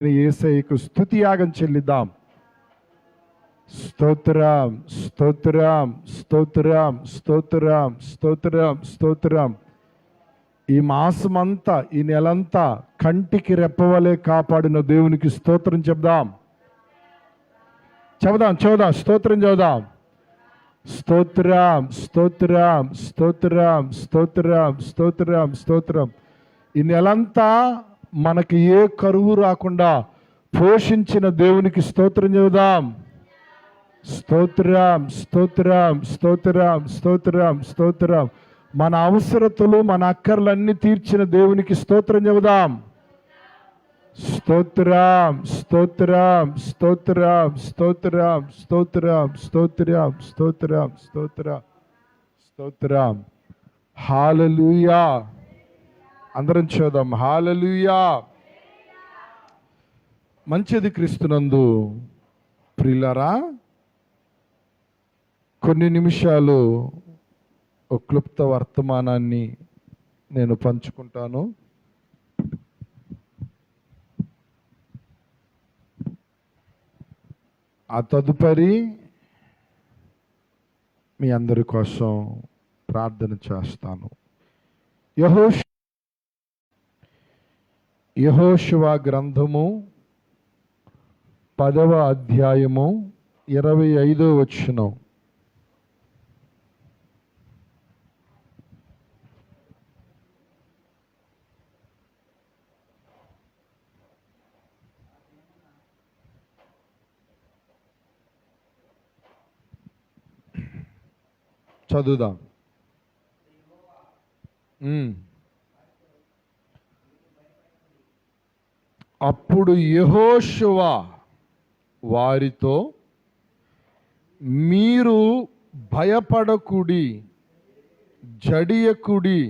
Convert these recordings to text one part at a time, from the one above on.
యేసయ్యకు స్తుతి యాగం చెల్లిద్దాం. స్తోత్రం స్తోత్రం స్తోత్రం స్తోత్రం స్తోత్రం స్తోత్రం. ఈ మాసమంతా, ఈ నెలంతా కంటికి రెప్పవలే కాపాడిన దేవునికి స్తోత్రం చెప్దాం. చెబుదాం స్తోత్రం చెబుదాం. స్తోత్రం స్తోత్రం స్తోత్రం స్తోత్రం స్తోత్రం స్తోత్రం. ఈ నెలంతా మనకి ఏ కరువు రాకుండా పోషించిన దేవునికి స్తోత్రం చెబుదాం. స్తోత్రం స్తోత్రం స్తోత్రం స్తోత్రం స్తోత్రం. మన అవసరతలు, మన అక్కర్లన్నీ తీర్చిన దేవునికి స్తోత్రం చెబుదాం. స్తోత్రం స్తోత్రం స్తోత్రం స్తోత్రం స్తోత్రం స్తోత్రం స్తోత్రం స్తోత్రం స్తోత్రం. హల్లెలూయా. అందరం చూద్దాం. హల్లెలూయా. మంచిది క్రీస్తునందు ప్రియులారా, కొన్ని నిమిషాలు ఒక క్లుప్త వర్తమానాన్ని నేను పంచుకుంటాను. ఆ తదుపరి మీ అందరి కోసం ప్రార్థన చేస్తాను. యెహోషువ గ్రంథము 10వ అధ్యాయము 25వ వచనం. చదువుదాం. అప్పుడు యెహోషువ వారితో, మీరు భయపడకుడి, జడియకుడి,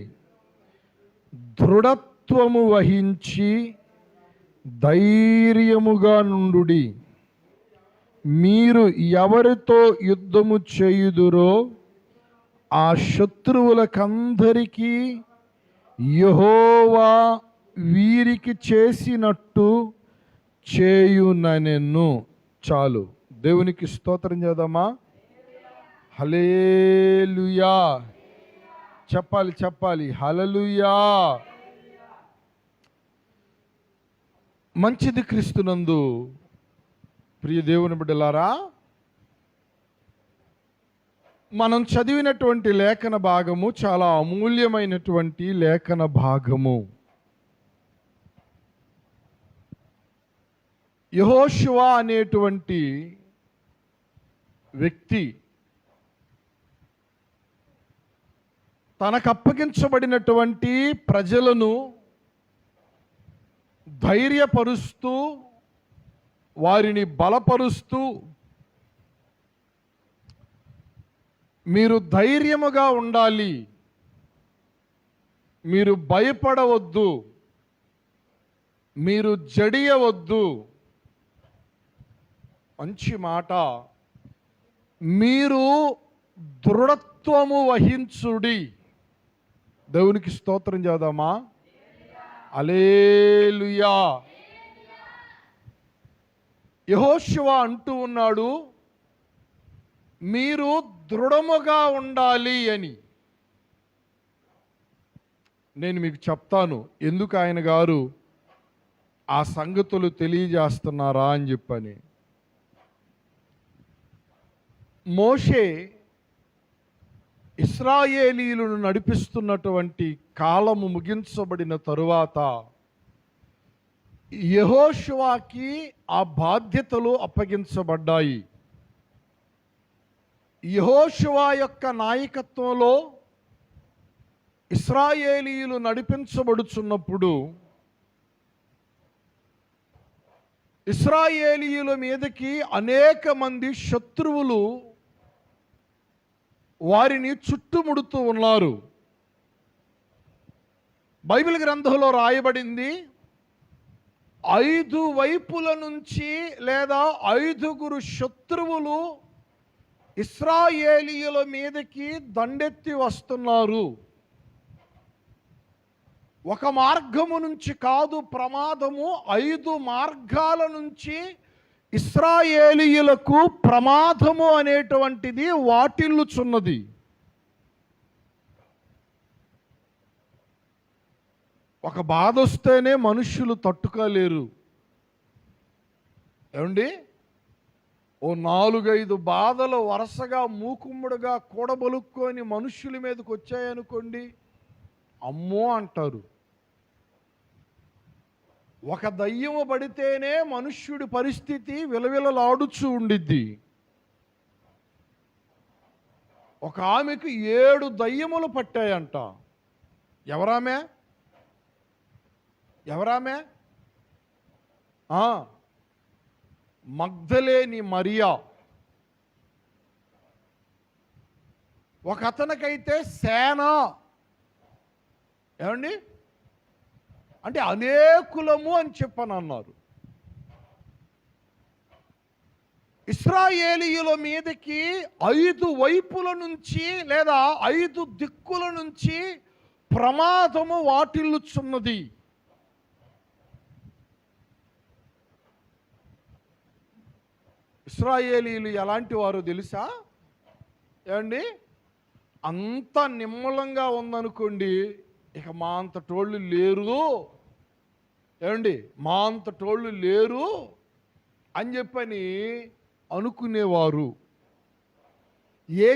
దృఢత్వము వహించి ధైర్యముగా నుండుడి. మీరు ఎవరితో యుద్ధము చేయుదురో ఆ శత్రువులకందరికీ యెహోవా వీరికి చేసినట్టు చేయుననెను. చాలు. దేవునికి స్తోత్రం చేద్దామా. హల్లెలూయా. చెప్పాలి హల్లెలూయా. మంచిది క్రీస్తునందు ప్రియ దేవుని బిడ్డలారా, మనం చదివినటువంటి లేఖన భాగము చాలా అమూల్యమైనటువంటి లేఖన భాగము. యెహోషువ అనేటువంటి వ్యక్తి తనకు అప్పగించబడినటువంటి ప్రజలను ధైర్యపరుస్తూ, వారిని బలపరుస్తూ, మీరు ధైర్యముగా ఉండాలి, మీరు భయపడవద్దు, మీరు జడియవద్దు. మంచి మాట. మీరు దృఢత్వము వహించుడి. దేవునికి స్తోత్రం చేద్దామా. హల్లెలూయా. యెహోషువ అంటూ ఉన్నాడు, మీరు దృఢముగా ఉండాలి అని. నేను మీకు చెప్తాను ఎందుకు ఆయన గారు ఆ సంగతులు తెలియజేస్తున్నారా అని చెప్పని. మోషే ఇశ్రాయేలీయులను నడిపిస్తున్నటువంటి కాలము ముగించబడిన తరువాత యెహోషువకి ఆ బాధ్యతలు అప్పగించబడ్డాయి. యెహోషువ యొక్క నాయకత్వంలో ఇశ్రాయేలీయులు నడిపించబడుచున్నప్పుడు ఇశ్రాయేలీయుల మీదకి అనేక మంది శత్రువులు వారిని చుట్టుముడుతూ ఉన్నారు. బైబిల్ గ్రంథంలో రాయబడింది, 5 వైపుల నుంచి లేదా 5గురు శత్రువులు ఇశ్రాయేలీయుల మీదకి దండెత్తి వస్తున్నారు. ఒక మార్గము నుంచి కాదు ప్రమాదము, 5 మార్గాల నుంచి ఇశ్రాయేలీయులకు ప్రమాదము అనేటువంటిది వాటిల్లుచున్నది. ఒక బాధ వస్తేనే మనుష్యులు తట్టుకోలేరు. ఏమండి, ఓ 4-5 బాధలు వరుసగా మూకుమ్ముడుగా కూడబలుక్కొని మనుష్యుల మీదకి వచ్చాయనుకోండి, అమ్మో అంటారు. ఒక దయ్యము పడితేనే మనుష్యుడి పరిస్థితి విలవిలలాడుచూ ఉండిద్ది. ఒక ఆమెకు 7 దయ్యములు పట్టాయంట. ఎవరామె? మగ్దలేని మరియా. ఒక అతనికైతే సేన. ఏమండి, అంటే అనేకులము అని చెప్పనన్నారు. ఇశ్రాయేలీయుల మీదకి 5 వైపుల నుంచి లేదా 5 దిక్కుల నుంచి ప్రమాదము వాటిల్లుచున్నది. ఇశ్రాయేలీయులు ఎలాంటి వారు తెలుసా? ఏమండి, అంత నిమ్మలంగా ఉందనుకోండి, ఇక మా అంతటోళ్ళు లేరు. ఏమండి, మా అంతటోళ్ళు లేరు అని చెప్పని అనుకునేవారు. ఏ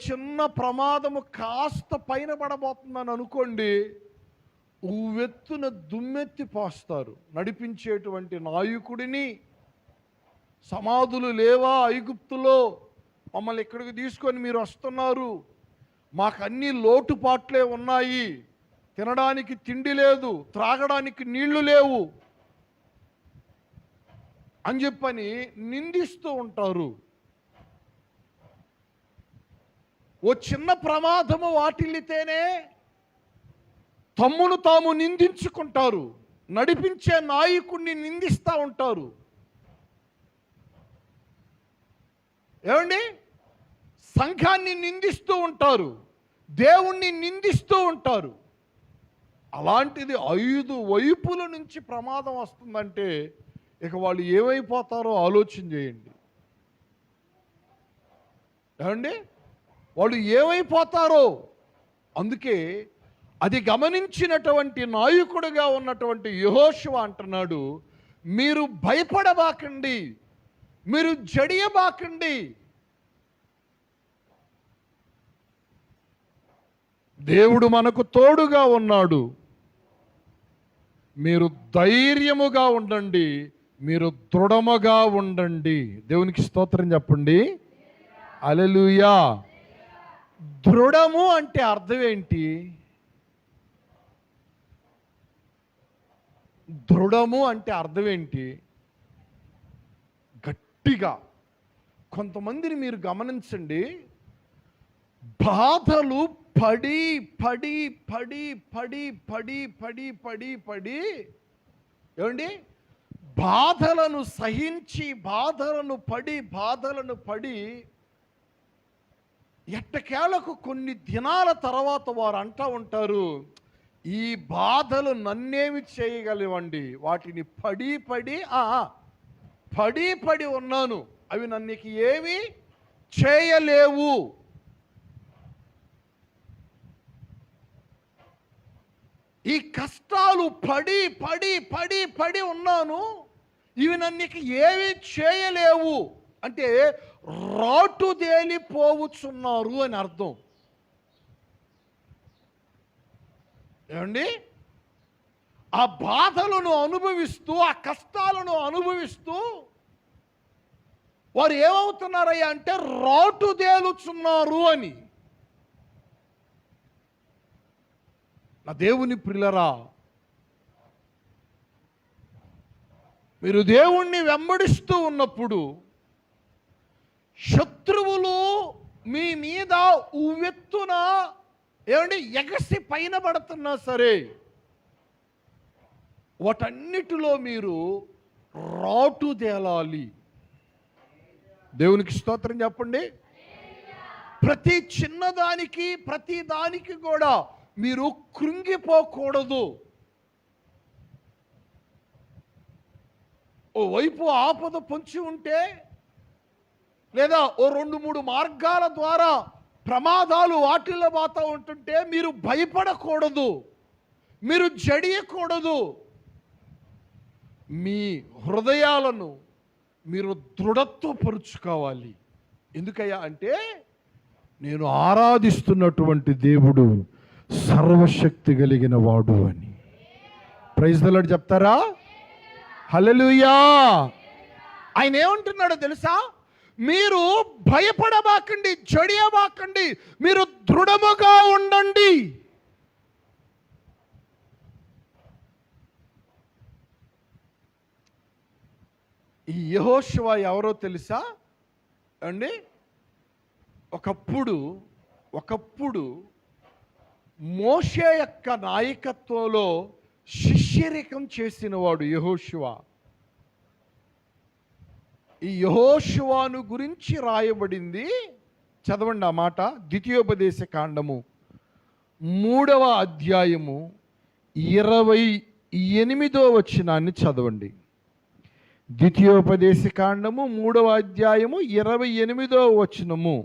చిన్న ప్రమాదము కాస్త పైన పడబోతుందని అనుకోండి, ఉవ్వెత్తున దుమ్మెత్తి పోస్తారు. నడిపించేటువంటి నాయకుడిని, సమాధులు లేవా ఐగుప్తులో, మమ్మల్ని ఇక్కడికి తీసుకొని మీరు వస్తున్నారు, మాకు అన్ని లోటుపాట్లే ఉన్నాయి, తినడానికి తిండి లేదు, త్రాగడానికి నీళ్లు లేవు అని చెప్పని నిందిస్తూ ఉంటారు. ఓ చిన్న ప్రమాదము వాటిల్లితేనే తమ్మును తాము నిందించుకుంటారు, నడిపించే నాయకుడిని నిందిస్తూ ఉంటారు. ఏమండి, సంఘాన్ని నిందిస్తూ ఉంటారు, దేవుణ్ణి నిందిస్తూ ఉంటారు. అలాంటిది 5 వైపుల నుంచి ప్రమాదం వస్తుందంటే ఇక వాళ్ళు ఏమైపోతారో ఆలోచన చేయండి. ఏమండి, వాళ్ళు ఏమైపోతారో. అందుకే అది గమనించినటువంటి నాయకుడిగా ఉన్నటువంటి యెహోషువ అంటున్నాడు, మీరు భయపడబాకండి, మీరు జడియబాకండి. దేవుడు మనకు తోడుగా ఉన్నాడు. మీరు ధైర్యముగా ఉండండి, మీరు దృఢముగా ఉండండి. దేవునికి స్తోత్రం చెప్పండి. హల్లెలూయా. దృఢము అంటే అర్థం ఏంటి? దృఢము అంటే అర్థం ఏంటి? గట్టిగా. కొంతమందిని మీరు గమనించండి, బాధలు పడి పడి పడి పడి పడి పడి పడి పడి ఏమండి, బాధలను సహించి బాధలను పడి ఎట్టకేలకు కొన్ని దినాల తర్వాత వారు అంటూ ఉంటారు, ఈ బాధలు నన్నేమి చేయగలవండి, వాటిని పడి ఉన్నాను, అవి నన్ను ఏమి చేయలేవు. ఈ కష్టాలు పడి ఉన్నాను, ఇవి నన్ను ఏమి చేయలేవు అంటే రాటుదేలిపోవచ్చున్నారు అని అర్థం. ఏమండి, ఆ బాధలను అనుభవిస్తూ, ఆ కష్టాలను అనుభవిస్తూ వారు ఏమవుతున్నారయ్యా అంటే రాటుదేలుచున్నారు అని. నా దేవుని ప్రియులరా, మీరు దేవుణ్ణి వెంబడిస్తూ ఉన్నప్పుడు శత్రువులు మీ మీద ఉవ్వెత్తున ఏమండి ఎగసి పైన పడుతున్నా సరే, వాటన్నిటిలో మీరు రాటుదేలాలి. దేవునికి స్తోత్రం చెప్పండి. ప్రతి చిన్నదానికి ప్రతి దానికి కూడా మీరు కృంగిపోకూడదు. ఓ వైపు ఆపద పొంచి ఉంటే, లేదా ఓ 2-3 మార్గాల ద్వారా ప్రమాదాలు వాటిల్లో పోతూ ఉంటుంటే మీరు భయపడకూడదు, మీరు జడియకూడదు. మీ హృదయాలను మీరు దృఢత్వపరుచుకోవాలి. ఎందుకయ్యా అంటే, నేను ఆరాధిస్తున్నటువంటి దేవుడు సర్వశక్తి కలిగిన వాడు అని. ప్రైజ్ ది లార్డ్ చెప్తారా? హల్లెలూయా. ఆయన ఏమంటున్నాడో తెలుసా? మీరు భయపడబాకండి, జడియబాకండి, మీరు దృఢముగా ఉండండి. ఈ యెహోషువ ఎవరో తెలుసా అండి? ఒకప్పుడు మోషే యొక్క నాయకత్వంలో శిష్యరికం చేసినవాడు యెహోషువ. ఈ యెహోషువను గురించి రాయబడింది, చదవండి ఆ మాట. ద్వితీయోపదేశ కాండము 3వ అధ్యాయము 28వ వచనాన్ని చదవండి. ద్వితీయోపదేశ కాండము 3వ అధ్యాయము 28వ వచనము.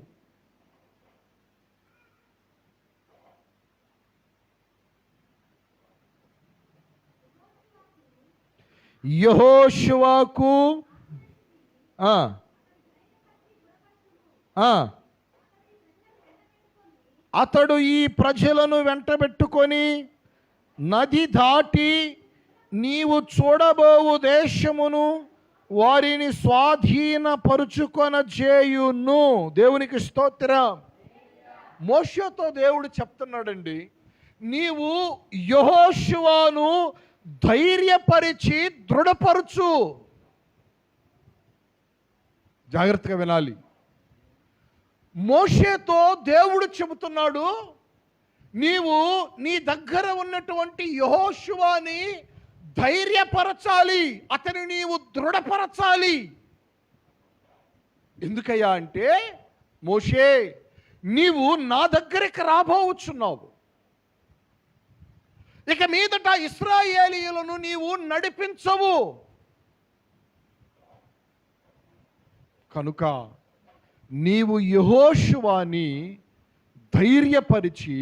యెహోషువకు అతడు ఈ ప్రజలను వెంటబెట్టుకొని నది దాటి నీవు చూడబోవు దేశమును వారిని స్వాధీనపరుచుకొన చేయును. దేవునికి స్తోత్రం. మోషేతో దేవుడు చెప్తున్నాడండి, నీవు యెహోషువను ధైర్యపరిచి దృఢపరచు. జాగ్రత్తగా వినాలి. మోషేతో దేవుడు చెబుతున్నాడు, నీవు నీ దగ్గర ఉన్నటువంటి యెహోషువని ధైర్యపరచాలి, అతని నీవు దృఢపరచాలి. ఎందుకయ్యా అంటే, మోషే నీవు నా దగ్గరికి రాబోచున్నావు, ఇక మీదట ఇశ్రాయేలీయులను నీవు నడిపించవు, కనుక నీవు యెహోషువని ధైర్యపరిచి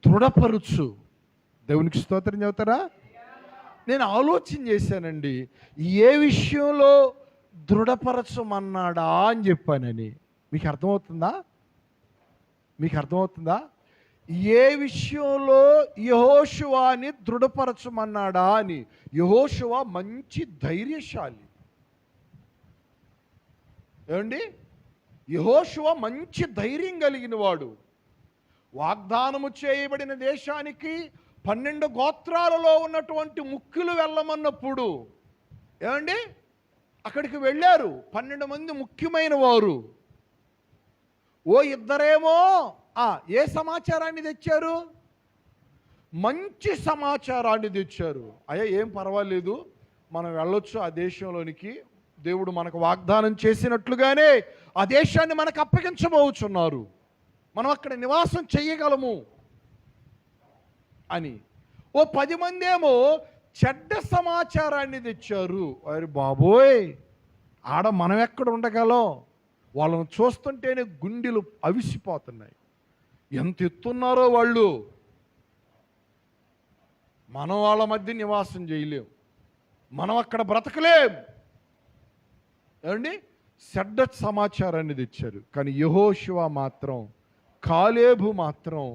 దృఢపరుచు. దేవునికి స్తోత్రం చెబుతారా? నేను ఆలోచన చేశానండి, ఏ విషయంలో దృఢపరచమన్నాడా అని చెప్పానని. మీకు అర్థమవుతుందా? ఏ విషయంలో యెహోషువని దృఢపరచమన్నాడా అని. యెహోషువ మంచి ధైర్యశాలి ఏమండి. యెహోషువ మంచి ధైర్యం కలిగిన వాడు. వాగ్దానము చేయబడిన దేశానికి 12 గోత్రాలలో ఉన్నటువంటి ముఖ్యులు వెళ్ళమన్నప్పుడు ఏమండి అక్కడికి వెళ్ళారు. 12 మంది ముఖ్యమైన వారు. ఓ ఇద్దరేమో ఏ సమాచారాన్ని తెచ్చారు? మంచి సమాచారాన్ని తెచ్చారు. అయ్యా ఏం పర్వాలేదు, మనం వెళ్ళొచ్చు ఆ దేశంలోనికి, దేవుడు మనకు వాగ్దానం చేసినట్లుగానే ఆ దేశాన్ని మనకు అప్పగించబోతున్నారు, మనం అక్కడ నివాసం చేయగలము అని. ఓ 10 మంది ఏమో చెడ్డ సమాచారాన్ని తెచ్చారు. అరే బాబోయ్, ఆడ మనం ఎక్కడ ఉండగలం, వాళ్ళను చూస్తుంటేనే గుండెలు అవిసిపోతున్నాయి, ఎంత ఎత్తున్నారో వాళ్ళు, మనం వాళ్ళ మధ్య నివాసం చేయలేం, మనం అక్కడ బ్రతకలేం ఏమండి. చెడ్డ సమాచారాన్ని తెచ్చారు. కానీ యెహోషువ మాత్రం, కాలేబు మాత్రం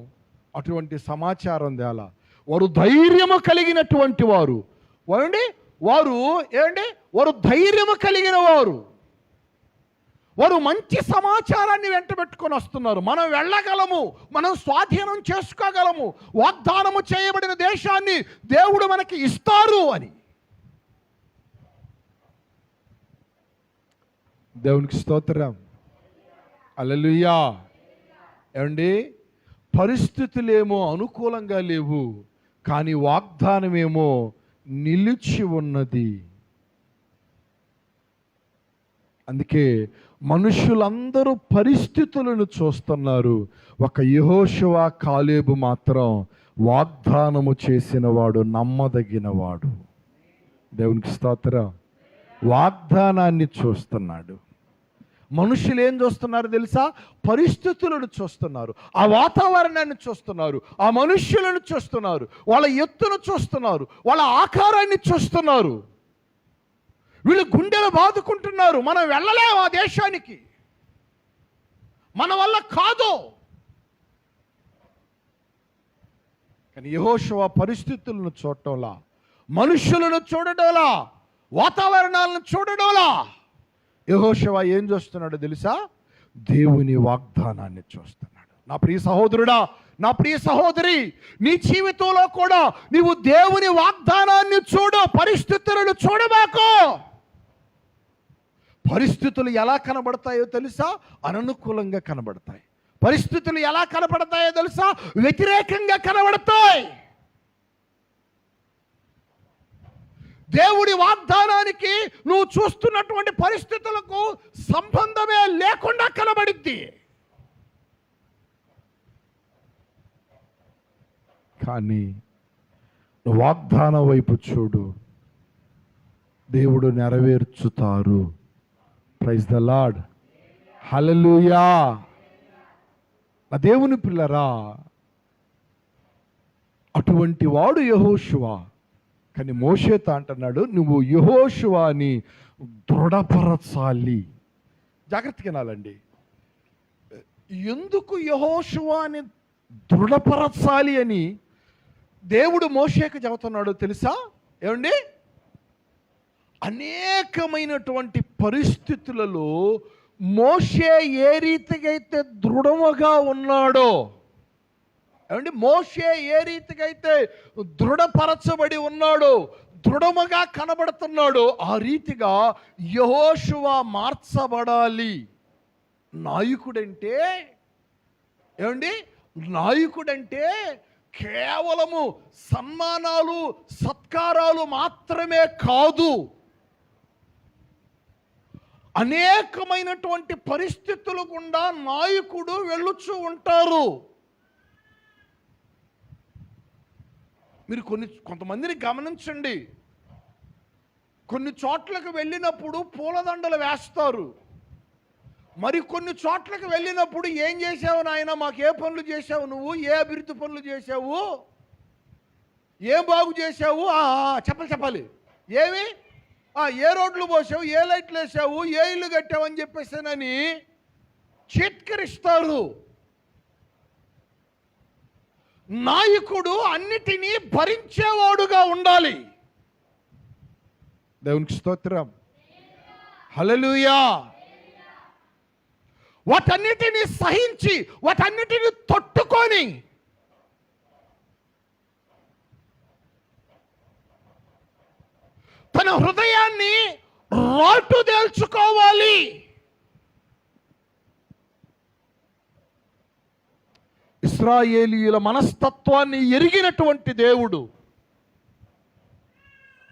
అటువంటి సమాచారం తేలా. వారు ధైర్యము కలిగినటువంటి వారు వారు ధైర్యము కలిగిన వారు. వారు మంచి సమాచారాన్ని వెంటబెట్టుకొని వస్తున్నారు. మనం వెళ్ళగలము, మనం స్వాధీనం చేసుకోగలము, వాగ్దానము చేయబడిన దేశాన్ని దేవుడు మనకి ఇస్తారు అని. దేవునికి స్తోత్రం. హల్లెలూయా. ఏమండి, పరిస్థితులేమో అనుకూలంగా లేవు, కానీ వాగ్దానమేమో నిలిచి ఉన్నది. అందుకే మనుషులందరూ పరిస్థితులను చూస్తున్నారు. ఒక యెహోషువ కాలేబు మాత్రం వాగ్దానము చేసినవాడు, నమ్మదగినవాడు. దేవునికి స్తోత్రం. వాగ్దానాన్ని చూస్తున్నాడు. మనుషులు ఏం చూస్తున్నారు తెలుసా? పరిస్థితులను చూస్తున్నారు, ఆ వాతావరణాన్ని చూస్తున్నారు, ఆ మనుష్యులను చూస్తున్నారు, వాళ్ళ ఎత్తును చూస్తున్నారు, వాళ్ళ ఆకారాన్ని చూస్తున్నారు. వీళ్ళు గుండెలు బాదుకుంటున్నారు, మనం వెళ్ళలేము ఆ దేశానికి, మన వల్ల కాదు. కానీ యెహోషువ పరిస్థితులను చూడటంలా, మనుషులను చూడటంలా, వాతావరణాలను చూడటంలా, యెహోషువ ఏం చూస్తున్నాడో తెలుసా? దేవుని వాగ్దానాన్ని చూస్తున్నాడు. నా ప్రియ సహోదరుడా, నా ప్రియ సహోదరి, నీ జీవితంలో కూడా నీవు దేవుని వాగ్దానాన్ని చూడు, పరిస్థితులను చూడబాకు. పరిస్థితులు ఎలా కనబడతాయో తెలుసా? అననుకూలంగా కనబడతాయి. పరిస్థితులు ఎలా కనబడతాయో తెలుసా? వ్యతిరేకంగా కనబడతాయి. దేవుడి వాగ్దానానికి నువ్వు చూస్తున్నటువంటి పరిస్థితులకు సంబంధమే లేకుండా కనబడిద్ది. కానీ నువ్వు వాగ్దానం వైపు చూడు, దేవుడు నెరవేర్చుతారు. ప్రైజ్ ద లార్డ్, హల్లెలూయా. ఆ దేవుని పిల్లరా, అటువంటి వాడు యెహోషువ. కానీ మోషేతో అంటున్నాడు, నువ్వు యెహోషువని దృఢపరచాలి. జాగ్రత్తగా వినాలండి. ఎందుకు యెహోషువని దృఢపరచాలి అని దేవుడు మోషేకు చెబుతున్నాడు తెలుసా? ఏమండి, అనేకమైనటువంటి పరిస్థితులలో మోషే ఏ రీతిగా అయితే దృఢముగా ఉన్నాడో, ఏమండి, మోషే ఏ రీతిగా అయితే దృఢపరచబడి ఉన్నాడో, దృఢముగా కనబడుతున్నాడో, ఆ రీతిగా యెహోషువ మార్చబడాలి. నాయకుడంటే ఏమండి, నాయకుడంటే కేవలము సన్మానాలు, సత్కారాలు మాత్రమే కాదు. అనేకమైనటువంటి పరిస్థితులు గుండా నాయకుడు వెళ్ళుచూ ఉంటారు. మీరు కొంతమందిని గమనించండి. కొన్ని చోట్లకు వెళ్ళినప్పుడు పూలదండలు వేస్తారు, మరి కొన్ని చోట్లకు వెళ్ళినప్పుడు ఏం చేసావు నాయన, మాకు ఏ పనులు చేసావు, నువ్వు ఏ అభివృద్ధి పనులు చేసావు, ఏం బాగు చేసావు, చెప్పాలి ఏమి, ఏ రోడ్లు పోసావు, ఏ లైట్లు వేసావు, ఏ ఇల్లు కట్టావు అని చెప్పేసానని చీత్కరిస్తారు. నాయకుడు అన్నిటినీ భరించేవాడుగా ఉండాలి. దేవునికి స్తోత్రం, హల్లెలూయా. వాటన్నిటినీ సహించి, వాటన్నిటిని తట్టుకొని తన హృదయాన్ని రాటు తేల్చుకోవాలి. ఇశ్రాయేలీయుల మనస్తత్వాన్ని ఎరిగినటువంటి దేవుడు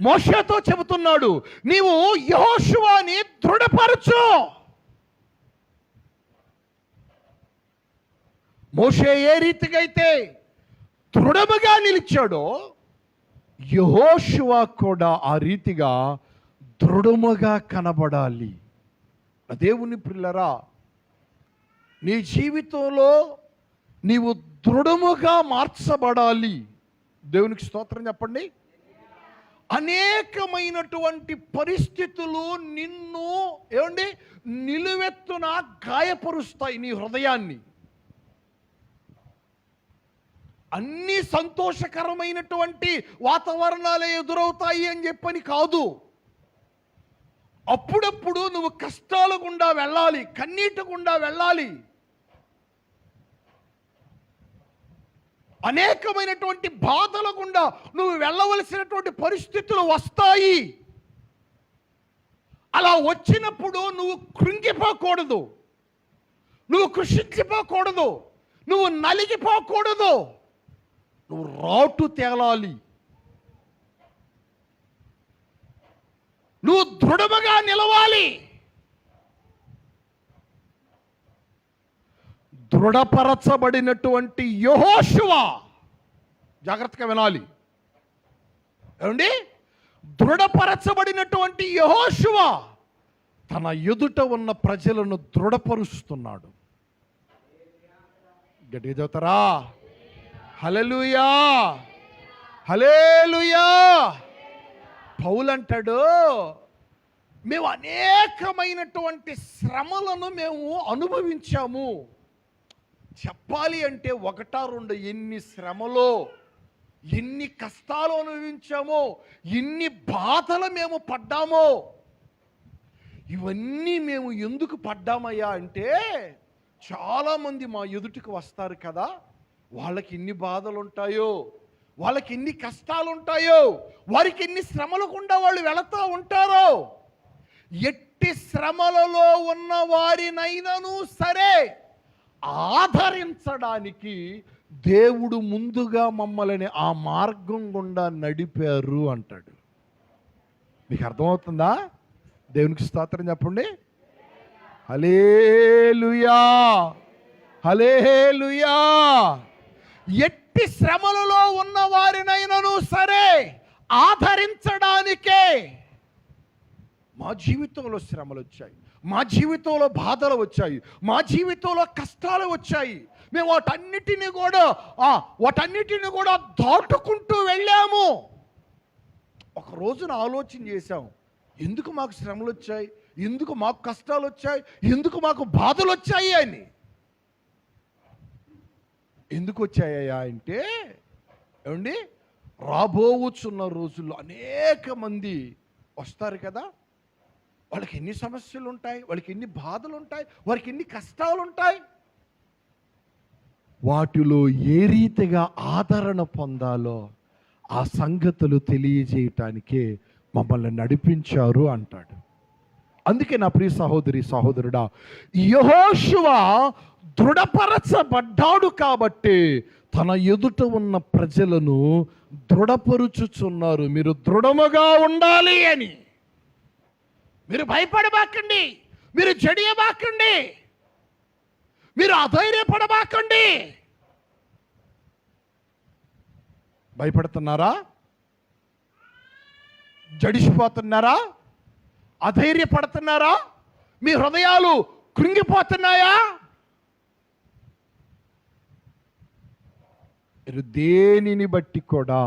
మోషేతో చెబుతున్నాడు, నీవు యెహోషువని దృఢపరచు. మోషే ఏ రీతిగా అయితే దృఢముగా నిలిచాడో, యెహోషువ కూడా ఆ రీతిగా దృఢముగా కనబడాలి. దేవుని ప్రియులారా, నీ జీవితంలో నీవు దృఢముగా మార్చబడాలి. దేవునికి స్తోత్రం చెప్పండి. అనేకమైనటువంటి పరిస్థితులు నిన్ను ఏమండి నిలువెత్తున గాయపరుస్తాయి నీ హృదయాన్ని. అన్ని సంతోషకరమైనటువంటి వాతావరణాలే ఎదురవుతాయి అని చెప్పని కాదు. అప్పుడప్పుడు నువ్వు కష్టాల గుండా వెళ్ళాలి, కన్నీటి గుండా వెళ్ళాలి. అనేకమైనటువంటి బాధల గుండా నువ్వు వెళ్ళవలసినటువంటి పరిస్థితులు వస్తాయి. అలా వచ్చినప్పుడు నువ్వు కృంగిపోకూడదు, నువ్వు కృషించిపోకూడదు, నువ్వు నలిగిపోకూడదు. నువ్వు రాటు తేలాలి, నువ్వు దృఢముగా నిలవాలి. దృఢపరచబడినటువంటి యెహోషువ, జాగ్రత్తగా వినాలి ఏమండి, దృఢపరచబడినటువంటి యెహోషువ తన ఎదుట ఉన్న ప్రజలను దృఢపరుస్తున్నాడు. గట్టిగా చెబుతారా? హల్లెలూయా, హల్లెలూయా. పౌలు అంటాడు, మేము అనేకమైనటువంటి శ్రమలను మేము అనుభవించాము. చెప్పాలి అంటే ఒకటా రెండు, ఎన్ని శ్రమలో, ఎన్ని కష్టాలు అనుభవించామో, ఎన్ని బాధలు మేము పడ్డామో. ఇవన్నీ మేము ఎందుకు పడ్డామయ్యా అంటే, చాలామంది మా ఎదుటికి వస్తారు కదా, వాళ్ళకి ఎన్ని బాధలు ఉంటాయో, వాళ్ళకి ఎన్ని కష్టాలు ఉంటాయో, వారికి ఎన్ని శ్రమలు గుండా వాళ్ళు వెళుతూ ఉంటారో. ఎట్టి శ్రమలలో ఉన్న వారినైనను సరే ఆదరించడానికి దేవుడు ముందుగా మమ్మల్ని ఆ మార్గం గుండా నడిపారు అంటాడు. మీకు అర్థమవుతుందా? దేవునికి స్తోత్రం చెప్పండి. హల్లెలూయా, హల్లెలూయా. ఎట్టి శ్రమలలో ఉన్న వారినైనను సరే ఆదరించడానికే మా జీవితంలో శ్రమలు వచ్చాయి, మా జీవితంలో బాధలు వచ్చాయి, మా జీవితంలో కష్టాలు వచ్చాయి. మేము వాటన్నిటిని కూడా దాటుకుంటూ వెళ్ళాము. ఒక రోజున ఆలోచన చేశాం, ఎందుకు మాకు శ్రమలు వచ్చాయి, ఎందుకు మాకు కష్టాలు వచ్చాయి, ఎందుకు మాకు బాధలు వచ్చాయి అని. ఎందుకు వచ్చాయా అంటే, ఏమండి, రాబోచున్న రోజుల్లో అనేక మంది వస్తారు కదా, వాళ్ళకి ఎన్ని సమస్యలు ఉంటాయి, వాళ్ళకి ఎన్ని బాధలు ఉంటాయి, వారికి ఎన్ని కష్టాలు ఉంటాయి. వాటిలో ఏ రీతిగా ఆదరణ పొందాలో ఆ సంగతులు తెలియజేయటానికే మమ్మల్ని నడిపించారు అంటాడు. అందుకే నా ప్రియ సహోదరి సహోదరుడా, యెహోషువ దృఢపరచబడ్డాడు కాబట్టి తన ఎదుట ఉన్న ప్రజలను దృఢపరుచుచున్నారు. మీరు దృఢముగా ఉండాలి అని. మీరు భయపడబాకండి, మీరు జడియబాకండి, మీరు అధైర్యపడబాకండి. భయపడుతున్నారా? జడిసిపోతున్నారా? అధైర్యపడుతున్నారా? మీ హృదయాలు కృంగిపోతున్నాయా? మీరు దేనిని బట్టి కూడా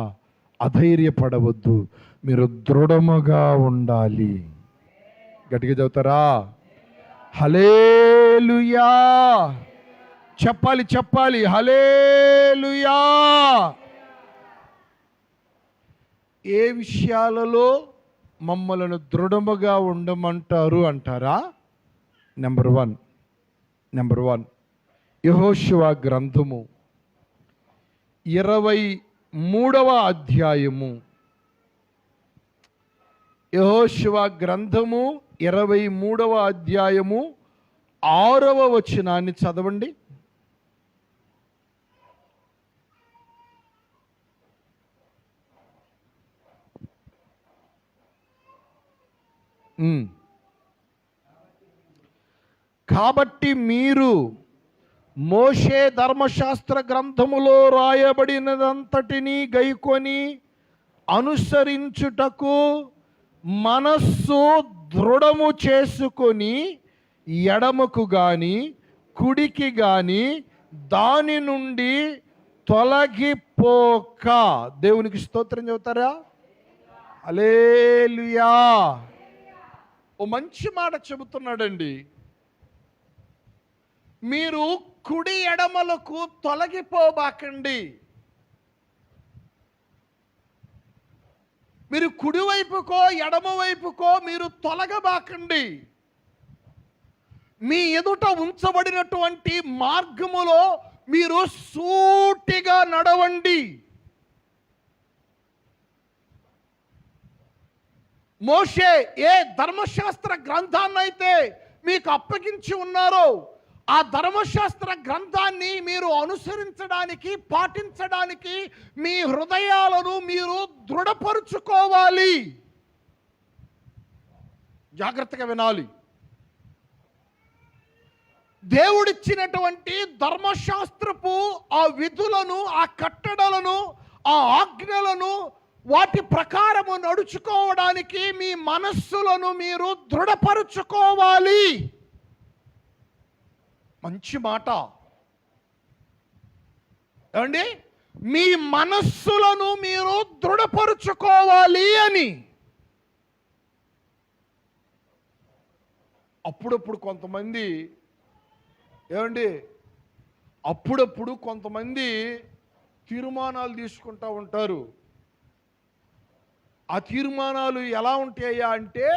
అధైర్యపడవద్దు, మీరు దృఢముగా ఉండాలి. గట్టిగా చెబుతారా? హల్లెలూయా. చెప్పాలి, చెప్పాలి, హల్లెలూయా. ఏ విషయాలలో మమ్మలను దృఢముగా ఉండమంటారు అంటారా? నెంబర్ వన్ యెహోషువ గ్రంథము 23వ అధ్యాయము. యెహోషువ గ్రంథము 23వ అధ్యాయము 6వ వచనాన్ని చదవండి. కాబట్టి మీరు మోషే ధర్మశాస్త్ర గ్రంథములో రాయబడినదంతటినీ గైకొని అనుసరించుటకు మనస్సు దృఢము చేసుకొని ఎడమకు గాని కుడికి గాని దాని నుండి తొలగిపోక. దేవునికి స్తోత్రం చెబుతారా? హల్లెలూయా. ఓ మంచి మాట చెబుతున్నాడండి. మీరు కుడి ఎడమలకు తొలగిపోబాకండి. మీరు కుడివైపుకో ఎడమ వైపుకో మీరు తొలగబాకండి. మీ ఎదుట ఉంచబడినటువంటి మార్గములో మీరు సూటిగా నడవండి. మోషే ఏ ధర్మశాస్త్ర గ్రంథాన్నైతే మీకు అప్పగించి ఉన్నారో ఆ ధర్మశాస్త్ర గ్రంథాన్ని మీరు అనుసరించడానికి, పాటించడానికి మీ హృదయాలను మీరు దృఢపరుచుకోవాలి. జాగ్రత్తగా వినాలి. దేవుడిచ్చినటువంటి ధర్మశాస్త్రపు ఆ విధులను, ఆ కట్టడలను, ఆ ఆజ్ఞలను, వాటి ప్రకారము నడుచుకోవడానికి మీ మనస్సులను మీరు దృఢపరుచుకోవాలి. మంచి మాట ఏమండి, మీ మనస్సులను మీరు దృఢపరుచుకోవాలి అని. అప్పుడప్పుడు కొంతమంది ఏమండి, అప్పుడప్పుడు కొంతమంది తీర్మానాలు తీసుకుంటూ ఉంటారు. ఆ తీర్మానాలు ఎలా ఉంటాయా అంటే,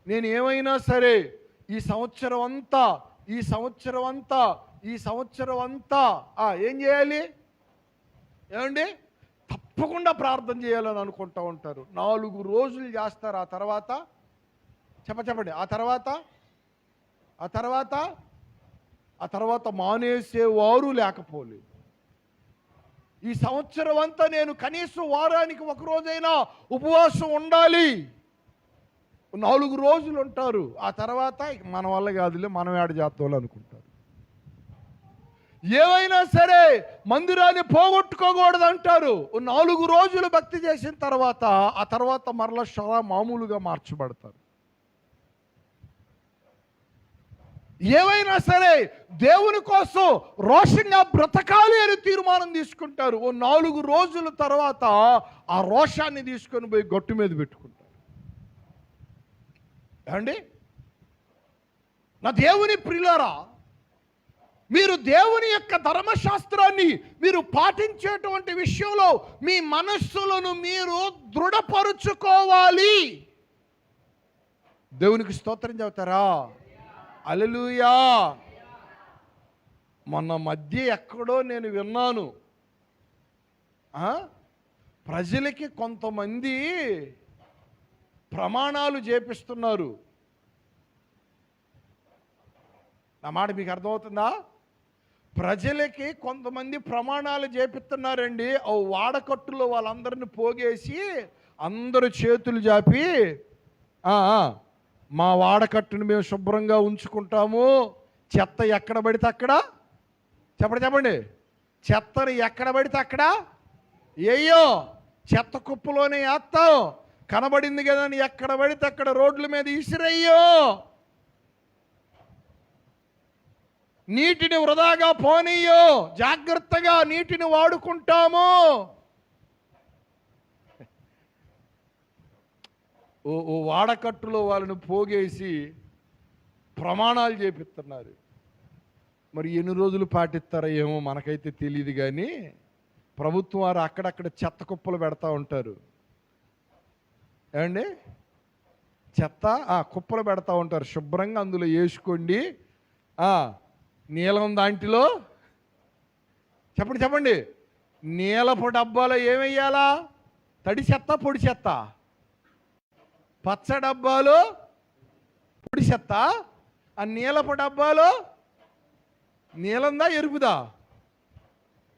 నేను ఏమైనా సరే ఈ సంవత్సరం అంతా ఏం చేయాలి ఏమండి, తప్పకుండా ప్రార్థన చేయాలని అనుకుంటూ ఉంటారు. 4 రోజులు చేస్తారు. ఆ తర్వాత చెప్పండి, ఆ తర్వాత మానేసేవారు లేకపోలేదు. ఈ సంవత్సరం అంతా నేను కనీసం వారానికి 1 రోజైనా ఉపవాసం ఉండాలి. 4 రోజులు ఉంటారు. ఆ తర్వాత మన వల్ల కాదులే, మనం ఏడ చేద్దాం అనుకుంటారు. ఏమైనా సరే మందిరాన్ని పోగొట్టుకోకూడదు అంటారు. 4 రోజులు భక్తి చేసిన తర్వాత ఆ తర్వాత మరలా మామూలుగా మార్చబడతారు. ఏవైనా సరే దేవుని కోసం రోషంగా బ్రతకాలి అని తీర్మానం తీసుకుంటారు. 4 రోజుల తర్వాత ఆ రోషాన్ని తీసుకొని పోయి గట్టు మీద పెట్టుకుంటారు. ఏమండి, నా దేవుని ప్రియులారా, మీరు దేవుని యొక్క ధర్మశాస్త్రాన్ని మీరు పాటించేటువంటి విషయంలో మీ మనస్సులను మీరు దృఢపరుచుకోవాలి. దేవునికి స్తోత్రం చెబుతారా? హల్లెలూయా. మొన్న మధ్య ఎక్కడో నేను విన్నాను, ప్రజలకి కొంతమంది ప్రమాణాలు చేపిస్తున్నారు. నా మాట మీకు అర్థమవుతుందా? ప్రజలకి కొంతమంది ప్రమాణాలు చేపిస్తున్నారండి. ఓ వాడకట్టులో వాళ్ళందరిని పోగేసి అందరూ చేతులు జాపి, మా వాడకట్టును మేము శుభ్రంగా ఉంచుకుంటాము, చెత్త ఎక్కడ పడితే అక్కడ చెప్పండి చెత్తని ఎక్కడ పడితే అక్కడ ఏయో చెత్త కుప్పలోనే వేస్తాం, కనబడింది కదా అని ఎక్కడ పడితే అక్కడ రోడ్ల మీద ఇసిరయ్యో, నీటిని వృధాగా పోనీయో, జాగ్రత్తగా నీటిని వాడుకుంటాము. ఓ వాడకట్టులో వాళ్ళని పోగేసి ప్రమాణాలు చేపిస్తున్నారు. మరి ఎన్ని రోజులు పాటిస్తారో ఏమో మనకైతే తెలియదు, కానీ ప్రభుత్వం వారు అక్కడక్కడ చెత్త కుప్పలు పెడతా ఉంటారు. ఏమండి, చెత్త కుప్పలు పెడతా ఉంటారు. శుభ్రంగా అందులో వేసుకోండి. నీలం దాంట్లో చెప్పండి నీలపు డబ్బాలో ఏమయ్యాలా? తడి చెత్త, పొడి చెత్త. పచ్చ డబ్బాలో పొడి చెత్త, ఆ నీలపు డబ్బాలో నీలందా ఎరుపుదా?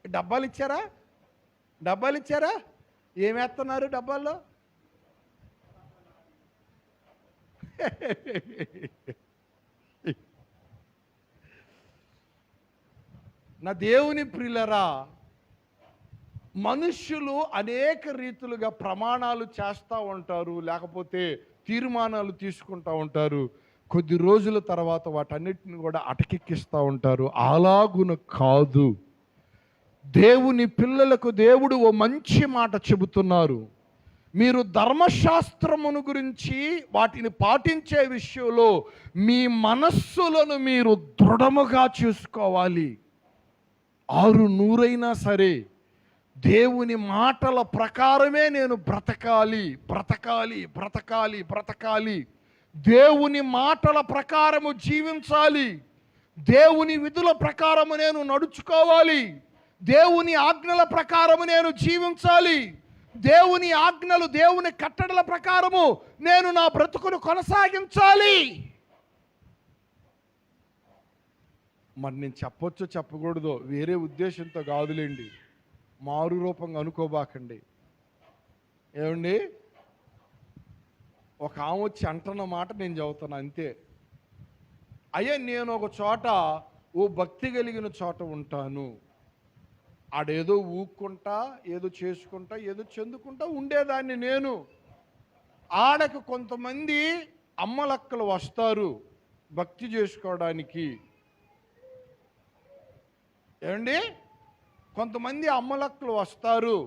డబ్బాలు ఇచ్చారా? ఏమేస్తున్నారు డబ్బాల్లో? నా దేవుని ప్రియులరా, మనుష్యులు అనేక రీతులుగా ప్రమాణాలు చేస్తూ ఉంటారు, లేకపోతే తీర్మానాలు తీసుకుంటూ ఉంటారు. కొద్ది రోజుల తర్వాత వాటన్నిటిని కూడా అటకెక్కిస్తూ ఉంటారు. అలాగున కాదు. దేవుని పిల్లలకు దేవుడు ఓ మంచి మాట చెబుతున్నారు. మీరు ధర్మశాస్త్రమును గురించి వాటిని పాటించే విషయంలో మీ మనస్సులను మీరు దృఢముగా చూసుకోవాలి. 600 సరే దేవుని మాటల ప్రకారమే నేను బ్రతకాలి. దేవుని మాటల ప్రకారము జీవించాలి. దేవుని విధుల ప్రకారము నేను నడుచుకోవాలి. దేవుని ఆజ్ఞల ప్రకారము నేను జీవించాలి. దేవుని ఆజ్ఞలు, దేవుని కట్టడల ప్రకారము నేను నా బ్రతుకును కొనసాగించాలి. మరి నేను చెప్పొచ్చో చెప్పకూడదో వేరే ఉద్దేశంతో కాదులేండి, మారు రూపంగా అనుకోబాకండి. ఏమండి, ఒక ఆమె వచ్చి అంటున్న మాట నేను చదువుతాను అంతే. అయ్యా నేను ఒక చోట ఓ భక్తి కలిగిన చోట ఉంటాను, ఆడేదో ఊక్కుంటా ఏదో చేసుకుంటా ఏదో చెందుకుంటా ఉండేదాన్ని నేను. ఆడకు కొంతమంది అమ్మలక్కలు వస్తారు భక్తి చేసుకోవడానికి. ఏమండి, కొంతమంది అమ్మలక్కలు వస్తారు,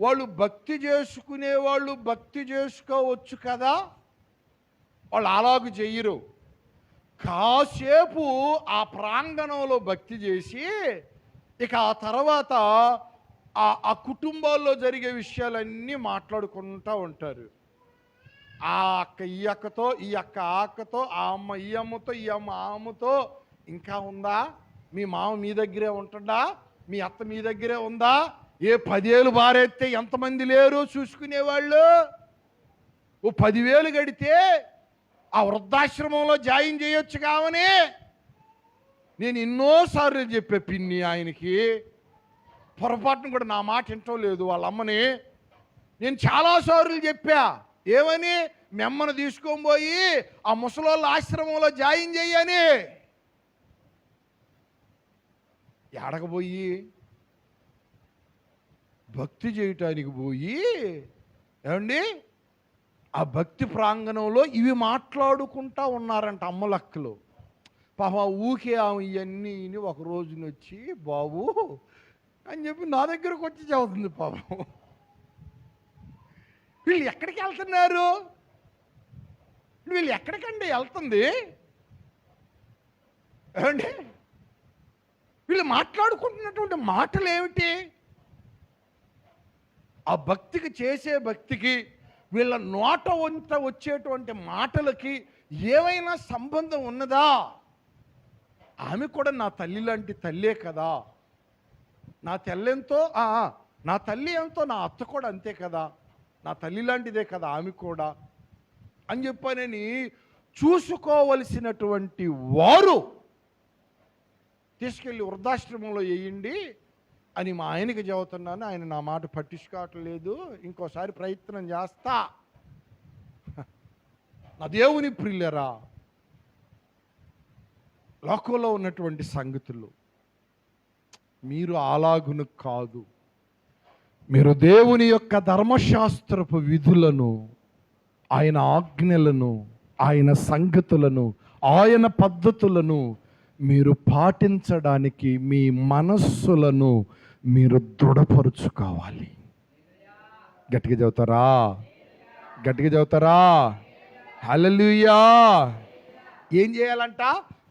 వాళ్ళు భక్తి చేసుకునే వాళ్ళు భక్తి చేసుకోవచ్చు కదా, వాళ్ళు అలాగూ చెయ్యరు. కాసేపు ఆ ప్రాంగణంలో భక్తి చేసి ఇక ఆ తర్వాత ఆ కుటుంబాల్లో జరిగే విషయాలన్నీ మాట్లాడుకుంటూ ఉంటారు. ఆ అక్క ఈ అక్కతో, ఈ అక్క ఆ అక్కతో, ఆ అమ్మ ఈ అమ్మతో, ఈ అమ్మ ఆ అమ్మతో. ఇంకా ఉందా, మీ మామ మీ దగ్గరే ఉంటుందా, మీ అత్త మీ దగ్గరే ఉందా, ఏ 10 ఏళ్ళు బారెత్తే ఎంతమంది లేరు చూసుకునేవాళ్ళు. ఓ 10,000 గడితే ఆ వృద్ధాశ్రమంలో జాయిన్ చేయొచ్చు కావని నేను ఎన్నోసార్లు చెప్పే పిన్ని ఆయనకి. పొరపాటును కూడా నా మాట వింటం లేదు వాళ్ళ అమ్మని. నేను చాలాసార్లు చెప్పా, ఏమని, మీ అమ్మను తీసుకొని పోయి ఆ ముసలోళ్ళ ఆశ్రమంలో జాయిన్ చెయ్యని. ఎడకపోయి భక్తి చేయటానికి పోయి, ఏమండి, ఆ భక్తి ప్రాంగణంలో ఇవి మాట్లాడుకుంటా ఉన్నారంట అమ్మలక్కలు. పాప ఊకే ఆమె ఇవన్నీ ఒక రోజున వచ్చి బాబు అని చెప్పి నా దగ్గరకు వచ్చి చదువుతుంది. పాపం వీళ్ళు ఎక్కడికి వెళ్తున్నారు, వీళ్ళు ఎక్కడికండి వెళ్తుంది, ఏమండి, వీళ్ళు మాట్లాడుకుంటున్నటువంటి మాటలు ఏమిటి, ఆ భక్తికి చేసే భక్తికి వీళ్ళ నోట వంట వచ్చేటువంటి మాటలకి ఏమైనా సంబంధం ఉన్నదా? ఆమె కూడా నా తల్లి లాంటి తల్లే కదా, నా తెల్లెంతో నా తల్లి ఎంతో నా అత్త కూడా అంతే కదా, నా తల్లి లాంటిదే కదా ఆమె కూడా అని చెప్పనని చూసుకోవలసినటువంటి వారు తీసుకెళ్ళి వృద్ధాశ్రమంలో వేయండి అని మా ఆయనకి చెబుతున్నాను. ఆయన నా మాట పట్టించుకోవట్లేదు, ఇంకోసారి ప్రయత్నం చేస్తా. నా దేవుని ప్రియులరా, లోకంలో ఉన్నటువంటి సంగతులు మీరు అలాగును కాదు. మీరు దేవుని యొక్క ధర్మశాస్త్రపు విధులను, ఆయన ఆజ్ఞలను, ఆయన సంగతులను, ఆయన పద్ధతులను మీరు పాటించడానికి మీ మనస్సులను మీరు దృఢపరుచుకోవాలి. గట్టిగా చెబుతారా? గట్టిగా చెబుతారా? హల్లెలూయా. ఏం చేయాలంట?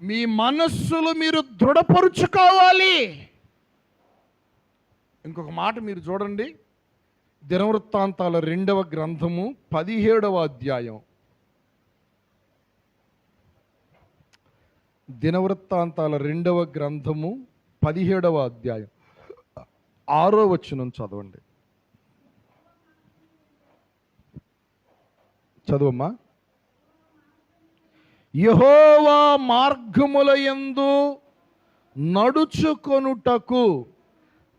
మీ మనస్సులు మీరు దృఢపరుచుకోవాలి. ఇంకొక మాట మీరు చూడండి, దినవృత్తాంతాల 2వ గ్రంథము 17వ అధ్యాయం. దినవృత్తాంతాల 2వ గ్రంథము 17వ అధ్యాయం 6వ వచనం చదవండి. చదువమ్మా. యెహోవా మార్గములయందు నడుచుకొనుటకు